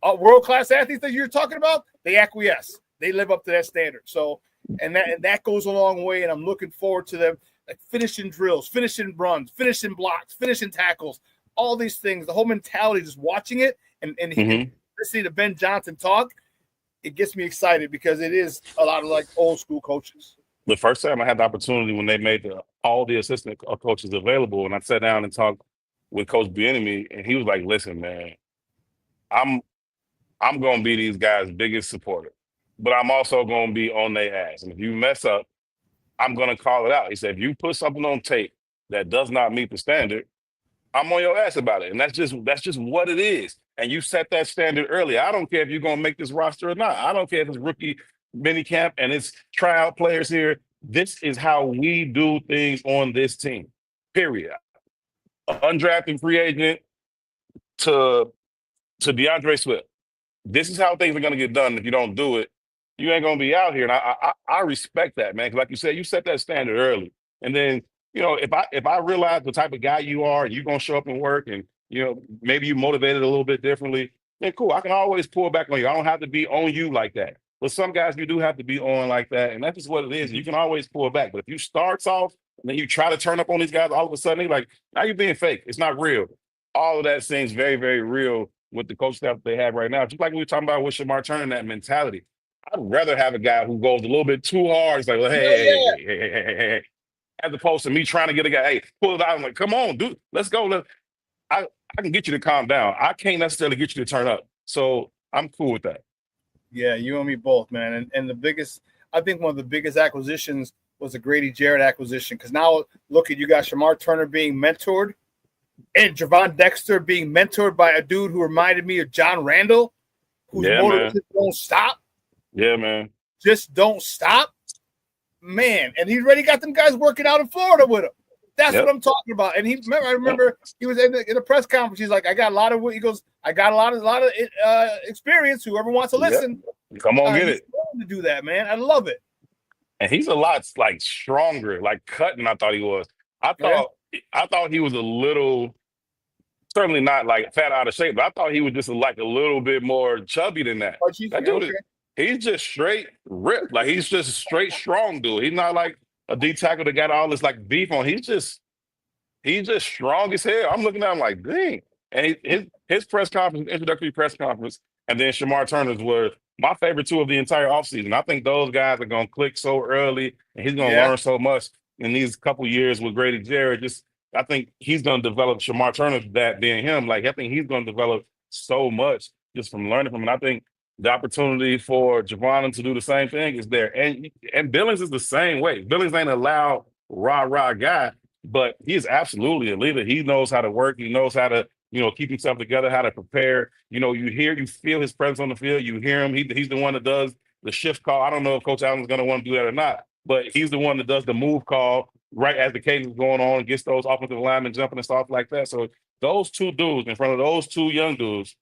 World-class athletes that you're talking about, they acquiesce. They live up to that standard. So, and that goes a long way, and I'm looking forward to them, like finishing drills, finishing runs, finishing blocks, finishing tackles, all these things. The whole mentality, just watching it and listening to Ben Johnson talk, it gets me excited, because it is a lot of like old school coaches. The first time I had the opportunity when they made all the assistant coaches available, and I sat down and talked with Coach Bieniemy, and he was like, "Listen, man, I'm going to be these guys' biggest supporter, but I'm also going to be on their ass. And if you mess up, I'm going to call it out." He said, "If you put something on tape that does not meet the standard, I'm on your ass about it." And that's just what it is. And you set that standard early. I don't care if you're going to make this roster or not. I don't care if it's rookie mini camp and it's tryout players here. This is how we do things on this team, period. Undrafted free agent to DeAndre Swift. This is how things are going to get done. If you don't do it, you ain't going to be out here. And I respect that, man. Because like you said, you set that standard early. And then, if I realize the type of guy you are and you're going to show up and work, and, maybe you motivated a little bit differently, then cool. I can always pull back on you. I don't have to be on you like that. But some guys you do have to be on like that. And that's just what it is. You can always pull back. But if you start off and then you try to turn up on these guys, all of a sudden, they're like, now you're being fake. It's not real. All of that seems very, very real with the coach staff they have right now. Just like we were talking about with Shamar Turner, that mentality. I'd rather have a guy who goes a little bit too hard. It's like, well, hey, as opposed to me trying to get a guy, hey, pull it out. I'm like, come on, dude, let's go. I can get you to calm down. I can't necessarily get you to turn up. So I'm cool with that. Yeah, you and me both, man. And I think one of the biggest acquisitions was the Grady Jarrett acquisition, because now look at, you got Shamar Turner being mentored and Gervon Dexter being mentored by a dude who reminded me of John Randall, whose motor just don't stop. Yeah, man. Just don't stop. Man, and he's already got them guys working out in Florida with him. That's what I'm talking about. And I remember he was in a press conference. He's like, I got a lot of experience. Whoever wants to listen, come on, get it. To do that, man. I love it. And he's a lot like stronger, like cutting. I thought he was. I thought he was a little, certainly not like fat out of shape, but I thought he was just like a little bit more chubby than that. That dude, he's just straight ripped. Like he's just a straight strong dude. He's not like a D tackle that got all this like beef on. He's just strong as hell. I'm looking at him like, dang. And his press conference, introductory press conference, and then Shamar Turner's were my favorite two of the entire offseason. I think those guys are going to click so early, and he's going to learn so much. in these couple years with Grady Jarrett, I think he's going to develop Shamar Turner, that being him. Like, I think he's going to develop so much just from learning from him. And I think the opportunity for Javon to do the same thing is there. And Billings is the same way. Billings ain't a loud, rah guy, but he is absolutely a leader. He knows how to work. He knows how to, keep himself together, how to prepare. You feel his presence on the field. You hear him. He's the one that does the shift call. I don't know if Coach Allen's going to want to do that or not, but he's the one that does the move call right as the cadence is going on and gets those offensive linemen jumping and stuff like that. So those two dudes in front of those two young dudes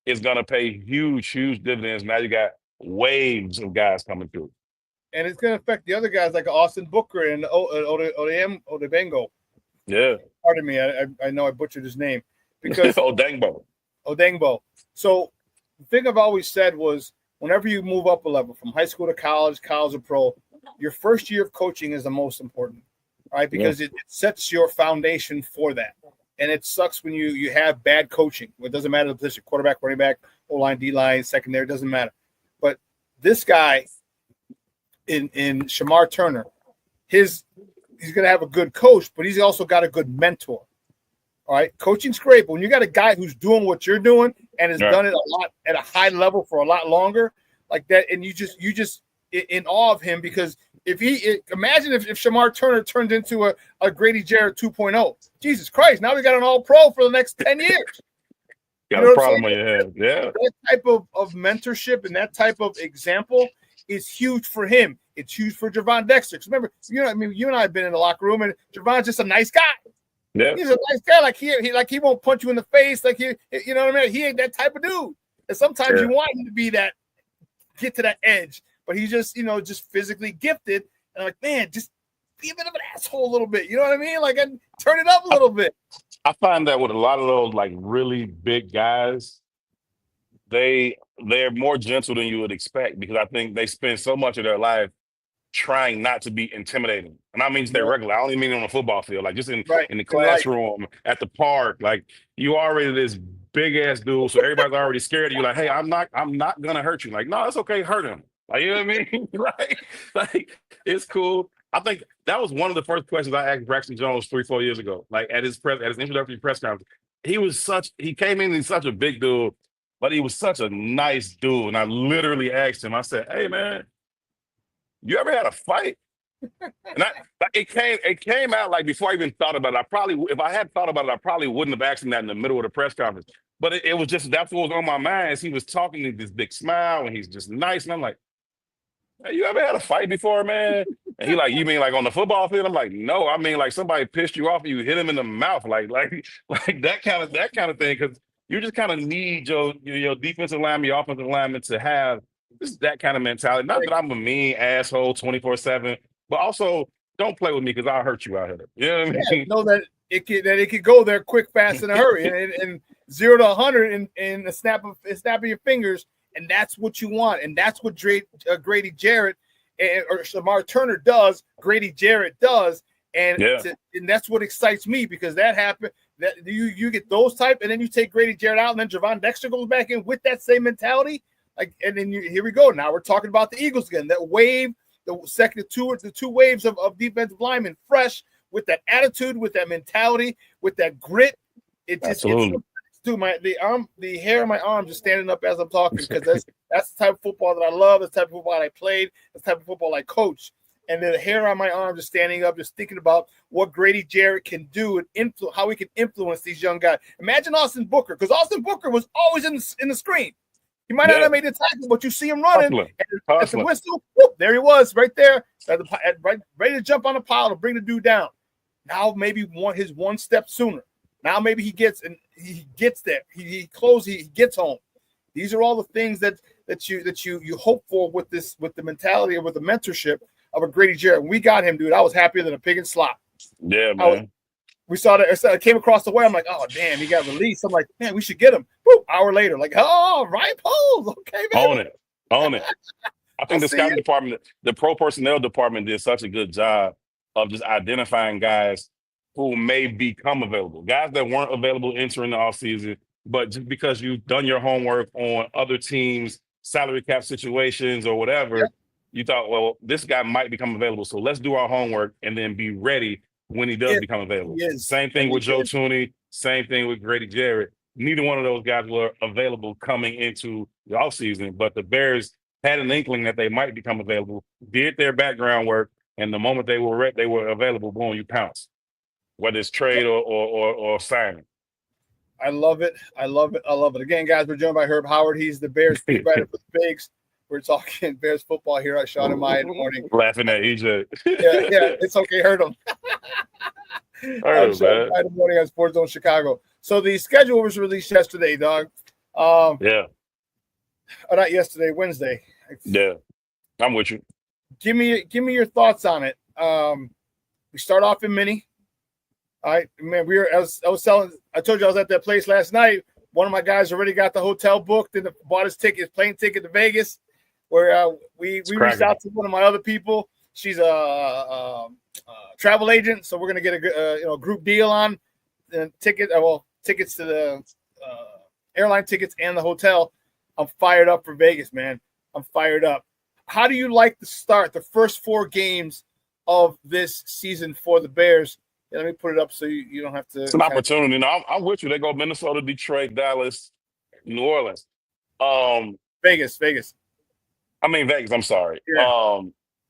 is going to pay huge dividends. Now you got waves of guys coming through. And it's going to affect the other guys like Austin Booker and Odebengo. Yeah. Pardon me. I know I butchered his name. Because Odengbo. So the thing I've always said was whenever you move up a level from high school to college to pro, your first year of coaching is the most important, right? Because it sets your foundation for that. And it sucks when you have bad coaching. It doesn't matter the position, quarterback, running back, O-line, D-line, secondary, doesn't matter. But this guy in Shamar Turner, he's going to have a good coach, but he's also got a good mentor. All right, coaching's great, but when you got a guy who's doing what you're doing and has done it a lot at a high level for a lot longer, like that, and you just in awe of him because imagine if Shamar Turner turned into a Grady Jarrett 2.0. Jesus Christ, now we got an all-pro for the next 10 years. Got a problem on your head. Yeah. That type of mentorship and that type of example is huge for him. It's huge for Gervon Dexter. Remember, you and I have been in the locker room, and Gervon's just a nice guy. Yeah. He's a nice guy. He won't punch you in the face. Like you know what I mean? He ain't that type of dude. And sometimes you want him to be that, get to that edge, but he's just, just physically gifted. And like, man, just be a bit of an asshole a little bit. You know what I mean? Like, and turn it up a little bit. I find that with a lot of those like really big guys, they're more gentle than you would expect because I think they spend so much of their life trying not to be intimidating. And I mean they're regular. I don't even mean on the football field, like just in the classroom, at the park. Like you already this big ass dude, so everybody's already scared of you. Like, hey, I'm not gonna hurt you. Like, no, it's okay, hurt him. Like, you know what I mean? Right? Like, it's cool. I think that was one of the first questions I asked Braxton Jones 3-4 years ago. Like at his introductory press conference. He came in, he's such a big dude, but he was such a nice dude. And I literally asked him, I said, hey man, you ever had a fight? And it came out like before I even thought about it. If I had thought about it, I probably wouldn't have asked him that in the middle of the press conference. But it was just, that's what was on my mind. As he was talking with this big smile and he's just nice. And I'm like, hey, you ever had a fight before, man? And he like, you mean like on the football field? I'm like, no, I mean like somebody pissed you off and you hit him in the mouth, like that kind of thing. Because you just kind of need your defensive lineman, your offensive lineman to have just that kind of mentality. Not that I'm a mean asshole 24/7, but also don't play with me because I'll hurt you out here. You know what I mean? Know that it could go there quick, fast, in a hurry, and 0 to 100 in a snap of your fingers, and that's what you want, and that's what Grady Jarrett or Shamar Turner does. Grady Jarrett does, and that's what excites me because that happened. That you get those type, and then you take Grady Jarrett out, and then Gervon Dexter goes back in with that same mentality. Like, and then here we go. Now we're talking about the Eagles again. That wave, the two waves of defensive linemen, fresh with that attitude, with that mentality, with that grit. It just the hair on my arms is standing up as I'm talking because that's the type of football that I love. That's the type of football I played. That's the type of football I coach. And the hair on my arms is standing up, just thinking about what Grady Jarrett can do and how he can influence these young guys. Imagine Austin Booker, because Austin Booker was always in the screen. He might not have made the tackle, but you see him running. At the whistle, whoop, there he was, right there, ready to jump on the pile to bring the dude down. Now maybe his one step sooner. Now maybe he gets there. He gets home. These are all the things that you hope for with the mentality or with the mentorship of a Grady Jarrett. When we got him, dude, I was happier than a pig in slop. Yeah, man. We saw that. It came across the way. I'm like, oh damn, he got released. I'm like, man, we should get him. Boop, hour later, like, oh, right pose, okay, man. Own it. I think the scouting department, the pro personnel department, did such a good job of just identifying guys who may become available, guys that weren't available entering the offseason, but just because you've done your homework on other teams' salary cap situations or whatever, you thought, well, this guy might become available, so let's do our homework and then be ready when he does become available. Same thing with Joe Tooney. Same thing with Grady Jarrett. Neither one of those guys were available coming into the offseason, but the Bears had an inkling that they might become available, did their background work, and the moment they were available, boom, you pounce. Whether it's trade or signing. I love it. I love it. I love it. Again, guys, we're joined by Herb Howard. He's the Bears beat writer for the Bigs. We're talking Bears football here at Shawn and Maya in the morning. Laughing at EJ. yeah, it's okay. Heard him. Heard him, man. In the morning on Sports Zone Chicago. So the schedule was released yesterday, dog. Yeah. Or not yesterday, Wednesday. Yeah, I'm with you. Give me your thoughts on it. We start off in Mini. All right, man. I told you I was at that place last night. One of my guys already got the hotel booked and bought his plane ticket to Vegas. Where we reached out to one of my other people. She's a travel agent, so we're gonna get a group deal on tickets to the airline tickets and the hotel. I'm fired up for Vegas, man. I'm fired up. How do you like the first 4 games of this season for the Bears? Yeah, let me put it up so you don't have to. It's an opportunity. No, I'm with you. They go Minnesota, Detroit, Dallas, New Orleans. Vegas. I mean Vegas. I'm sorry. Yeah.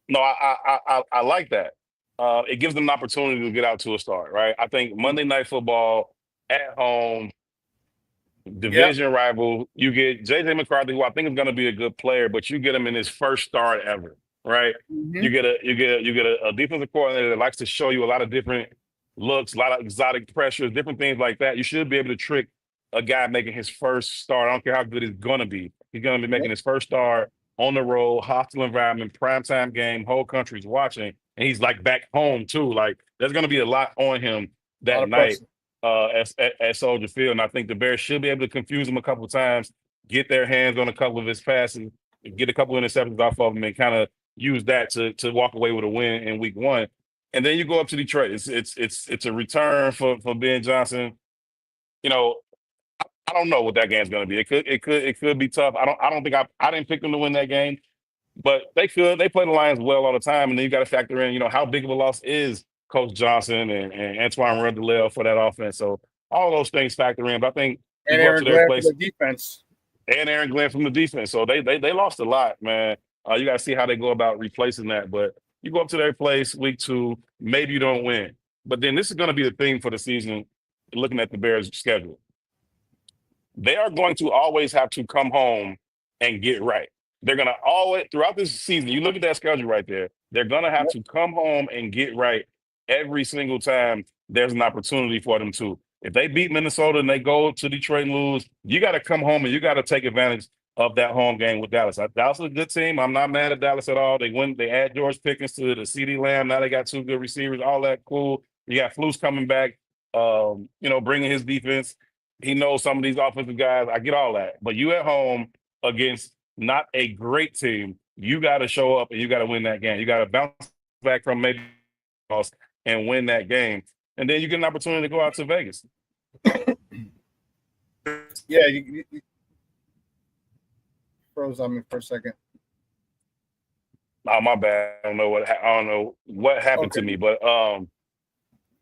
No, I like that. It gives them an opportunity to get out to a start, right? I think Monday Night Football at home, division rival. You get JJ McCarthy, who I think is going to be a good player, but you get him in his first start ever, right? Mm-hmm. You get a defensive coordinator that likes to show you a lot of different looks, a lot of exotic pressures, different things like that. You should be able to trick a guy making his first start. I don't care how good he's going to be. He's going to be making his first start on the road, hostile environment, primetime game, whole country's watching, and he's like back home too. Like there's going to be a lot on him that night at Soldier Field, and I think the Bears should be able to confuse him a couple of times, get their hands on a couple of his passes, get a couple of interceptions off of him, and kind of use that to walk away with a win in week 1. And then you go up to Detroit. It's a return for Ben Johnson. You know, I don't know what that game's going to be. It could be tough. I don't think I didn't pick them to win that game, but they could. They play the Lions well all the time, and then you got to factor in, how big of a loss is Coach Johnson and Antoine Randall for that offense. So all those things factor in. But I think Aaron Glenn from the defense. And Aaron Glenn from the defense. So they lost a lot, man. You got to see how they go about replacing that. But you go up to their place week 2, maybe you don't win. But then this is going to be the theme for the season, looking at the Bears' schedule. They are going to always have to come home and get right. They're going to always, throughout this season, you look at that schedule right there, they're going to have to come home and get right every single time there's an opportunity for them to. If they beat Minnesota and they go to Detroit and lose, you got to come home and you got to take advantage of that home game with Dallas. Dallas is a good team. I'm not mad at Dallas at all. They add George Pickens to the CD Lamb. Now they got 2 good receivers, all that cool. You got Flus coming back, bringing his defense. He knows some of these offensive guys. I get all that. But you at home against not a great team, you got to show up and you got to win that game. You got to bounce back from maybe loss and win that game. And then you get an opportunity to go out to Vegas. Yeah, you froze on me for a second. Oh, my bad. I don't know what happened to me, but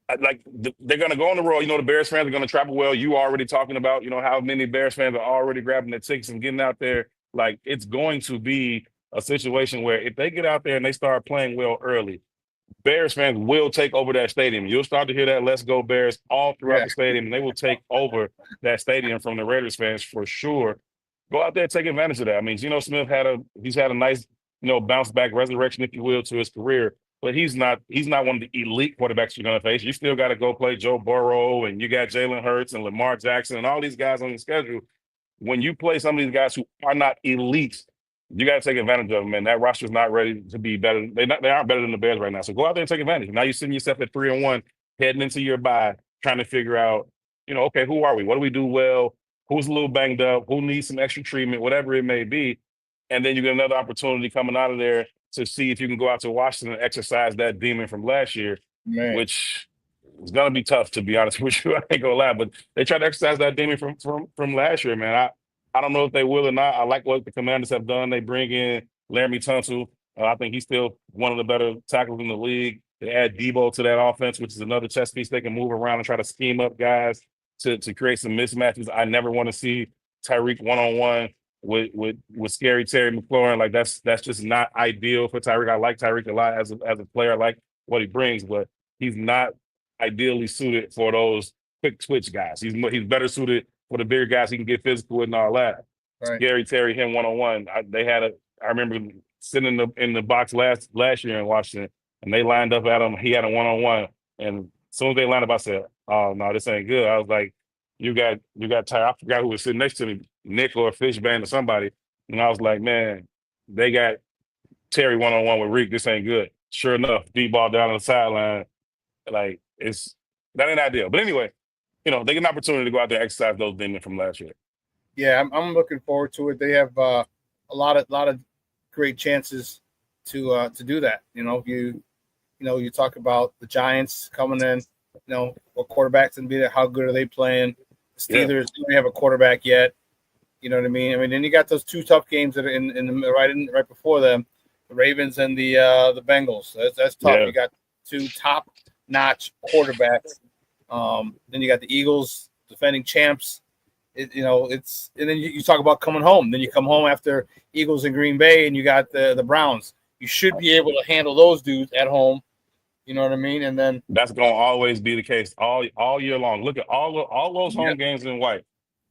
they're going to go on the road. The Bears fans are going to travel well. You already talking about, how many Bears fans are already grabbing their tickets and getting out there. Like, it's going to be a situation where if they get out there and they start playing well early, Bears fans will take over that stadium. You'll start to hear that "Let's Go Bears" all throughout the stadium, and they will take over that stadium from the Raiders fans for sure. Go out there and take advantage of that. I mean, Geno Smith had a nice, bounce back resurrection, if you will, to his career. But he's not one of the elite quarterbacks you're going to face. You still got to go play Joe Burrow, and you got Jalen Hurts and Lamar Jackson and all these guys on the schedule. When you play some of these guys who are not elite, you got to take advantage of them, man. That roster's not ready to be better. They aren't better than the Bears right now. So go out there and take advantage. Now you're sitting yourself at 3-1, heading into your bye, trying to figure out, okay, who are we? What do we do well? Who's a little banged up? Who needs some extra treatment? Whatever it may be. And then you get another opportunity coming out of there to see if you can go out to Washington and exercise that demon from last year, which is going to be tough, to be honest with you. I ain't going to lie, but they tried to exercise that demon from last year, man. I don't know if they will or not. I like what the Commanders have done. They bring in Laramie Tunsil. I think he's still one of the better tackles in the league. They add Debo to that offense, which is another chess piece. They can move around and try to scheme up guys to create some mismatches. I never want to see Tyreek one-on-one with scary Terry McLaurin. Like that's just not ideal for Tyreek. I like Tyreek a lot as a player. I like what he brings, but he's not ideally suited for those quick twitch guys. He's better suited for the bigger guys. He can get physical with and all that. Right. Scary Terry, him one-on-one. I remember sitting in the box last year in Washington, and they lined up at him. He had a one-on-one, and as soon as they lined up, I said, "Oh no, this ain't good." I was like, "You got Ty." I forgot who was sitting next to me, Nick or Fishbane or somebody, and I was like, "Man, they got Terry one-on-one with Reek. This ain't good." Sure enough, deep ball down on the sideline. Like that ain't ideal. But anyway, they get an opportunity to go out there and exercise those demons from last year. Yeah, I'm looking forward to it. They have a lot of great chances to do that. You talk about the Giants coming in. What quarterback's gonna be there? How good are they playing? The Steelers don't have a quarterback yet. You know what I mean? Then you got those two tough games that are right before them, the Ravens and the Bengals. That's tough. Yeah. You got two top-notch quarterbacks. Then you got the Eagles, defending champs. And then you talk about coming home. Then you come home after Eagles in Green Bay, and you got the Browns. You should be able to handle those dudes at home. You know what I mean? And then that's going to always be the case all year long. Look at all those home games in white.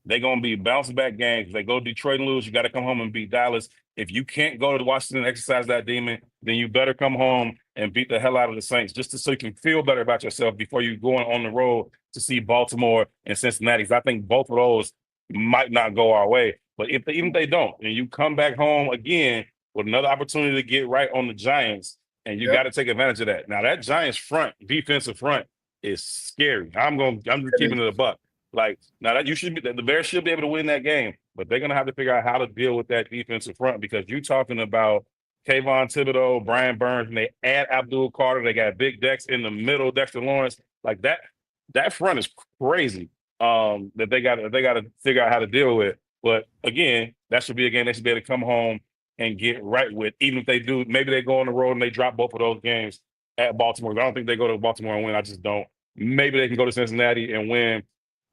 They're going to be bounce back games. If they go Detroit and lose, you got to come home and beat Dallas. If you can't go to Washington and exercise that demon, then you better come home and beat the hell out of the Saints just so you can feel better about yourself before you go on the road to see Baltimore and Cincinnati. I think both of those might not go our way. But even if they don't, and you come back home again with another opportunity to get right on the Giants, and you got to take advantage of that. Now, that Giants defensive front is scary. I'm just keeping it a buck. Like, now that the Bears should be able to win that game, but they're going to have to figure out how to deal with that defensive front because you're talking about Kayvon Thibodeau, Brian Burns, and they add Abdul Carter. They got Big Dex in the middle, Dexter Lawrence. Like that front is crazy that they got to figure out how to deal with. But again, that should be a game they should be able to come home and get right with. Even if they do, maybe they go on the road and they drop both of those games at Baltimore. I don't think they go to Baltimore and win. I just don't. Maybe they can go to Cincinnati and win.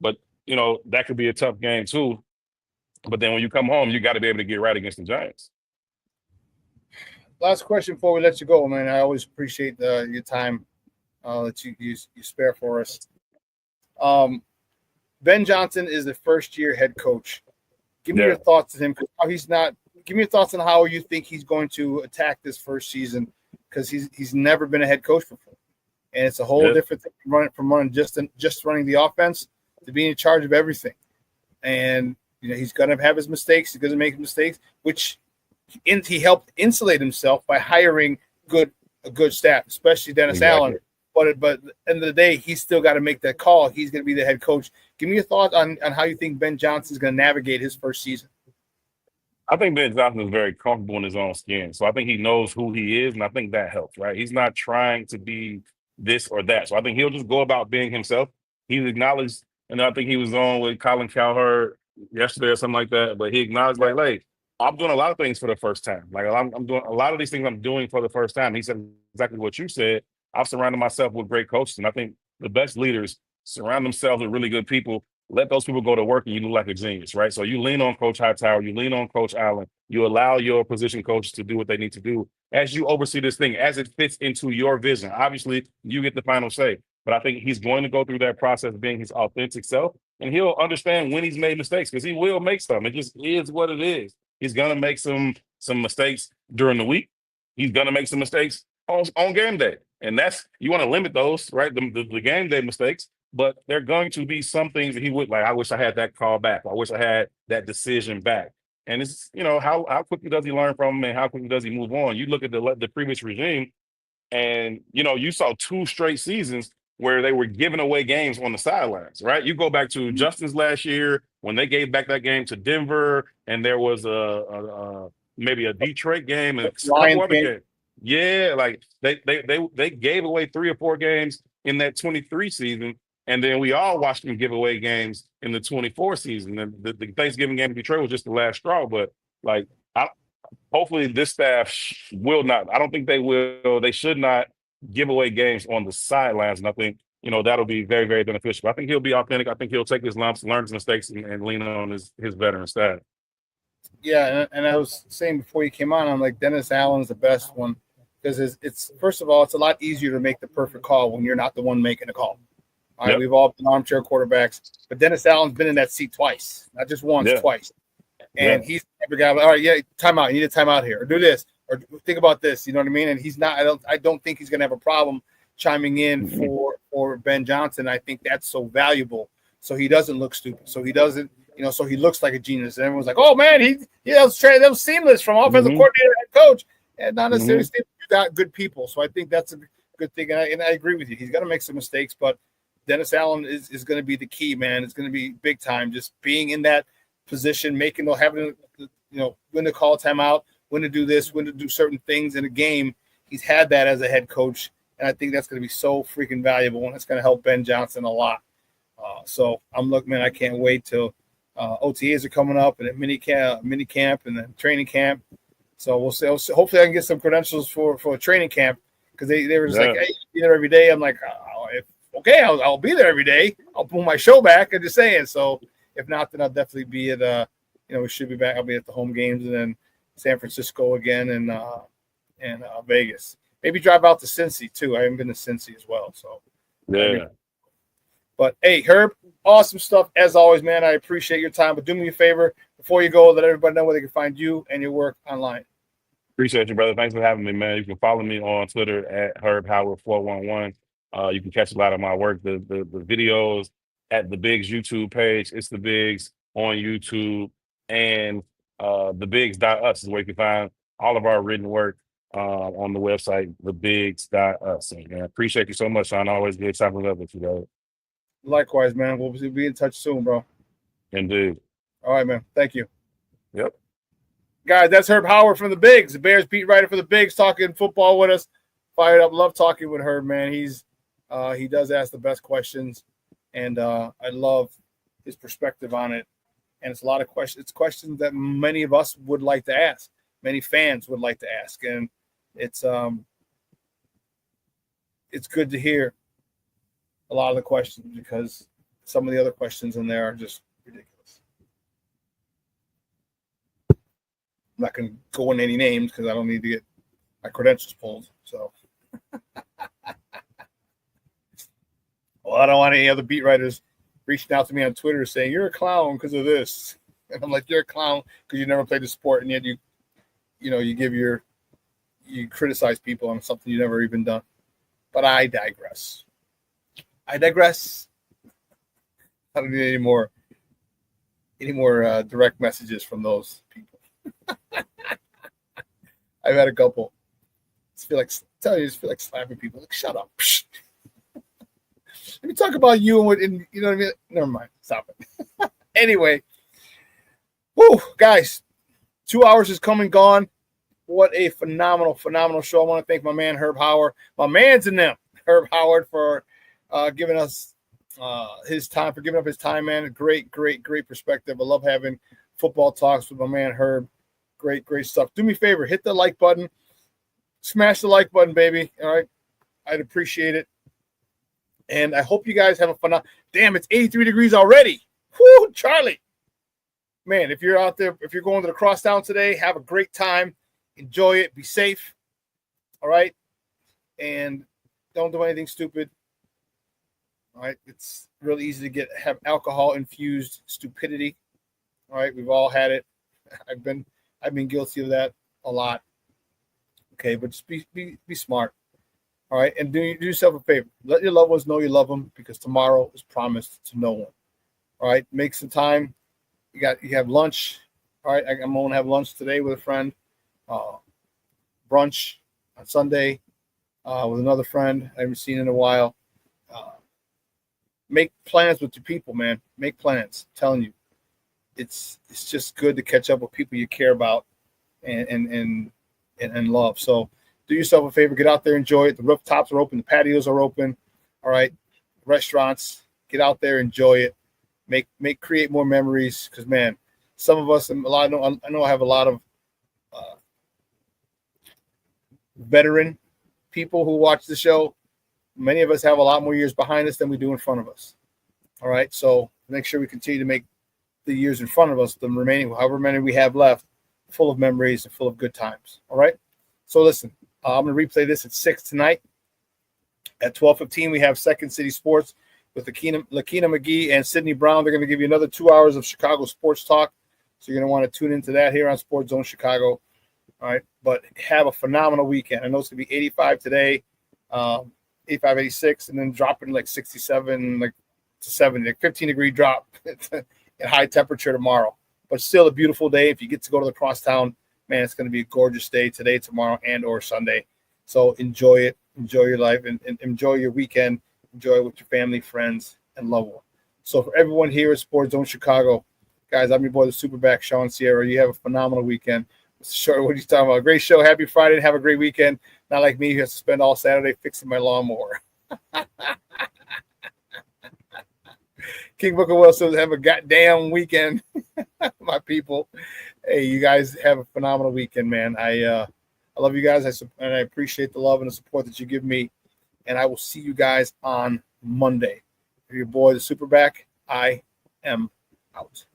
But, that could be a tough game too. But then when you come home, you got to be able to get right against the Giants. Last question before we let you go, man. I always appreciate your time that you spare for us. Ben Johnson is the first-year head coach. Give me your thoughts on him. Give me your thoughts on how you think he's going to attack this first season because he's never been a head coach before, and it's a whole different thing from running just running the offense to being in charge of everything. And he's going to have his mistakes. He's going to make mistakes, which he helped insulate himself by hiring a good staff, especially Dennis Allen. But at the end of the day, he's still got to make that call. He's going to be the head coach. Give me your thoughts on how you think Ben Johnson is going to navigate his first season. I think Ben Johnson is very comfortable in his own skin. So I think he knows who he is, and I think that helps, right? He's not trying to be this or that. So I think he'll just go about being himself. He's acknowledged, and I think he was on with Colin Cowherd yesterday or something like that, but he acknowledged, I'm doing a lot of things for the first time. Like, I'm doing a lot of these things I'm doing for the first time. He said exactly what you said. I've surrounded myself with great coaches, and I think the best leaders surround themselves with really good people. Let those people go to work, and you look like a genius, right? So you lean on Coach Hightower, you lean on Coach Allen, you allow your position coaches to do what they need to do as you oversee this thing, as it fits into your vision. Obviously, you get the final say, but I think he's going to go through that process of being his authentic self, and he'll understand when he's made mistakes because he will make some. It just is what it is. He's going to make some mistakes during the week. He's going to make some mistakes on game day, and you want to limit those, right? The game day mistakes. But there are going to be some things that he would like. I wish I had that call back. I wish I had that decision back. And it's, how quickly does he learn from him and how quickly does he move on? You look at the previous regime and, you saw 2 straight seasons where they were giving away games on the sidelines, right? You go back to Justin's last year when they gave back that game to Denver and there was maybe a Detroit game and a couple other games. Yeah, like they gave away 3 or 4 games in that 23 season. And then we all watched them give away games in the 24 season. And the Thanksgiving game in Detroit was just the last straw. But I hopefully this staff will not. I don't think they will. They should not give away games on the sidelines. And I think, that'll be very, very beneficial. But I think he'll be authentic. I think he'll take his lumps, learn his mistakes, and lean on his veteran staff. Yeah, and I was saying before you came on, I'm like, Dennis Allen's the best one because it's first of all, it's a lot easier to make the perfect call when you're not the one making the call. All right, Yep. we've all been armchair quarterbacks, but Dennis Allen's been in that seat twice, not just once, Yeah. twice. And he's the type of guy, all right, yeah, timeout. You need a timeout here, or do this, or think about this. You know what I mean? And he's not. I don't think he's going to have a problem chiming in for Ben Johnson. I think that's so valuable. So he doesn't look stupid. So he doesn't. So he looks like a genius. And everyone's like, oh man, that was seamless from offensive coordinator to head coach, and not necessarily you got good people. So I think that's a good thing. And I agree with you. He's going to make some mistakes, but Dennis Allen is going to be the key, man. It's going to be big time. Just being in that position, having when to call timeout, when to do this, when to do certain things in a game. He's had that as a head coach, and I think that's going to be so freaking valuable, and it's going to help Ben Johnson a lot. So I'm looking, man. I can't wait till OTAs are coming up, and at mini camp, and then training camp. So we'll see. Hopefully, I can get some credentials for a training camp because they were just like, hey, be there every day. I'm like, okay, I'll be there every day. I'll pull my show back. I'm just saying. So if not, then I'll definitely be at we should be back. I'll be at the home games and then San Francisco again and Vegas. Maybe drive out to Cincy too. I haven't been to Cincy as well. So Yeah. But hey, Herb, awesome stuff as always, man. I appreciate your time. But do me a favor before you go, let everybody know where they can find you and your work online. Appreciate you, brother. Thanks for having me, man. You can follow me on Twitter at HerbHoward411. You can catch a lot of my work, the videos at the Bigs YouTube page. It's the Bigs on YouTube, and thebigs.us is where you can find all of our written work on the website, thebigs.us. And I appreciate you so much, Shawn. Always good chopping up with you, bro. Likewise, man. We'll be in touch soon, bro. Indeed. All right, man. Thank you. Yep. Guys, that's Herb Howard from the Bigs, the Bears beat writer for the Bigs, talking football with us. Fired up. Love talking with Herb, man. He does ask the best questions, and I love his perspective on it. And it's a lot of questions. It's questions that many of us would like to ask, many fans would like to ask, and it's good to hear a lot of the questions because some of the other questions in there are just ridiculous. I'm not going to go into any names because I don't need to get my credentials pulled. So, well, I don't want any other beat writers reaching out to me on Twitter saying you're a clown because of this, and I'm like, you're a clown because you never played the sport, and yet you criticize people on something you never even done. But I digress. I don't need any more direct messages from those people. I've had a couple. Just feel like slapping people. Like, shut up. Let me talk about you and you know what I mean? Never mind. Stop it. Anyway. Woo, guys. 2 hours is come and gone. What a phenomenal, phenomenal show. I want to thank my man Herb Howard. My man's in them. Herb Howard for giving us his time, for giving up his time, man. Great perspective. I love having football talks with my man Herb. Great stuff. Do me a favor, hit the like button. Smash the like button, baby. All right. I'd appreciate it. And I hope you guys have a fun. Damn, it's 83 degrees already. Whoo, Charlie. Man, if you're out there, if you're going to the Crosstown today, have a great time. Enjoy it. Be safe. All right. And don't do anything stupid. All right. It's really easy to have alcohol infused stupidity. All right. We've all had it. I've been guilty of that a lot. Okay, but just be smart. All right, and do yourself a favor. Let your loved ones know you love them because tomorrow is promised to no one. All right, make some time. You have lunch. All right, I'm going to have lunch today with a friend. Brunch on Sunday with another friend I haven't seen in a while. Make plans with your people, man. Make plans. I'm telling you, it's just good to catch up with people you care about and love. So do yourself a favor, get out there, enjoy it. The rooftops are open, the patios are open. All right, restaurants, get out there, enjoy it. Create more memories because, man, some of us, I know I have a lot of veteran people who watch the show. Many of us have a lot more years behind us than we do in front of us. All right, so make sure we continue to make the years in front of us, the remaining, however many we have left, full of memories and full of good times. All right, so listen, I'm going to replay this at 6 tonight. At 12:15, we have Second City Sports with Lakina McGee and Sydney Brown. They're going to give you another 2 hours of Chicago sports talk, so you're going to want to tune into that here on Sports Zone Chicago. All right, but have a phenomenal weekend. I know it's going to be 85 today, 85, 86, and then dropping like 67, like to 70, like 15-degree drop in high temperature tomorrow. But still a beautiful day. If you get to go to the crosstown, man, it's going to be a gorgeous day today, tomorrow, and or Sunday. So enjoy it. Enjoy your life and enjoy your weekend. Enjoy it with your family, friends, and loved ones. So for everyone here at Sports Zone Chicago, guys, I'm your boy, the Superback, Shawn Sierra. You have a phenomenal weekend. Sure, what are you talking about? Great show. Happy Friday and have a great weekend. Not like me who has to spend all Saturday fixing my lawnmower. King Booker Wilson, have a goddamn weekend, my people. Hey, you guys have a phenomenal weekend, man. I love you guys, and I appreciate the love and the support that you give me. And I will see you guys on Monday. Your boy, the Superback. I am out.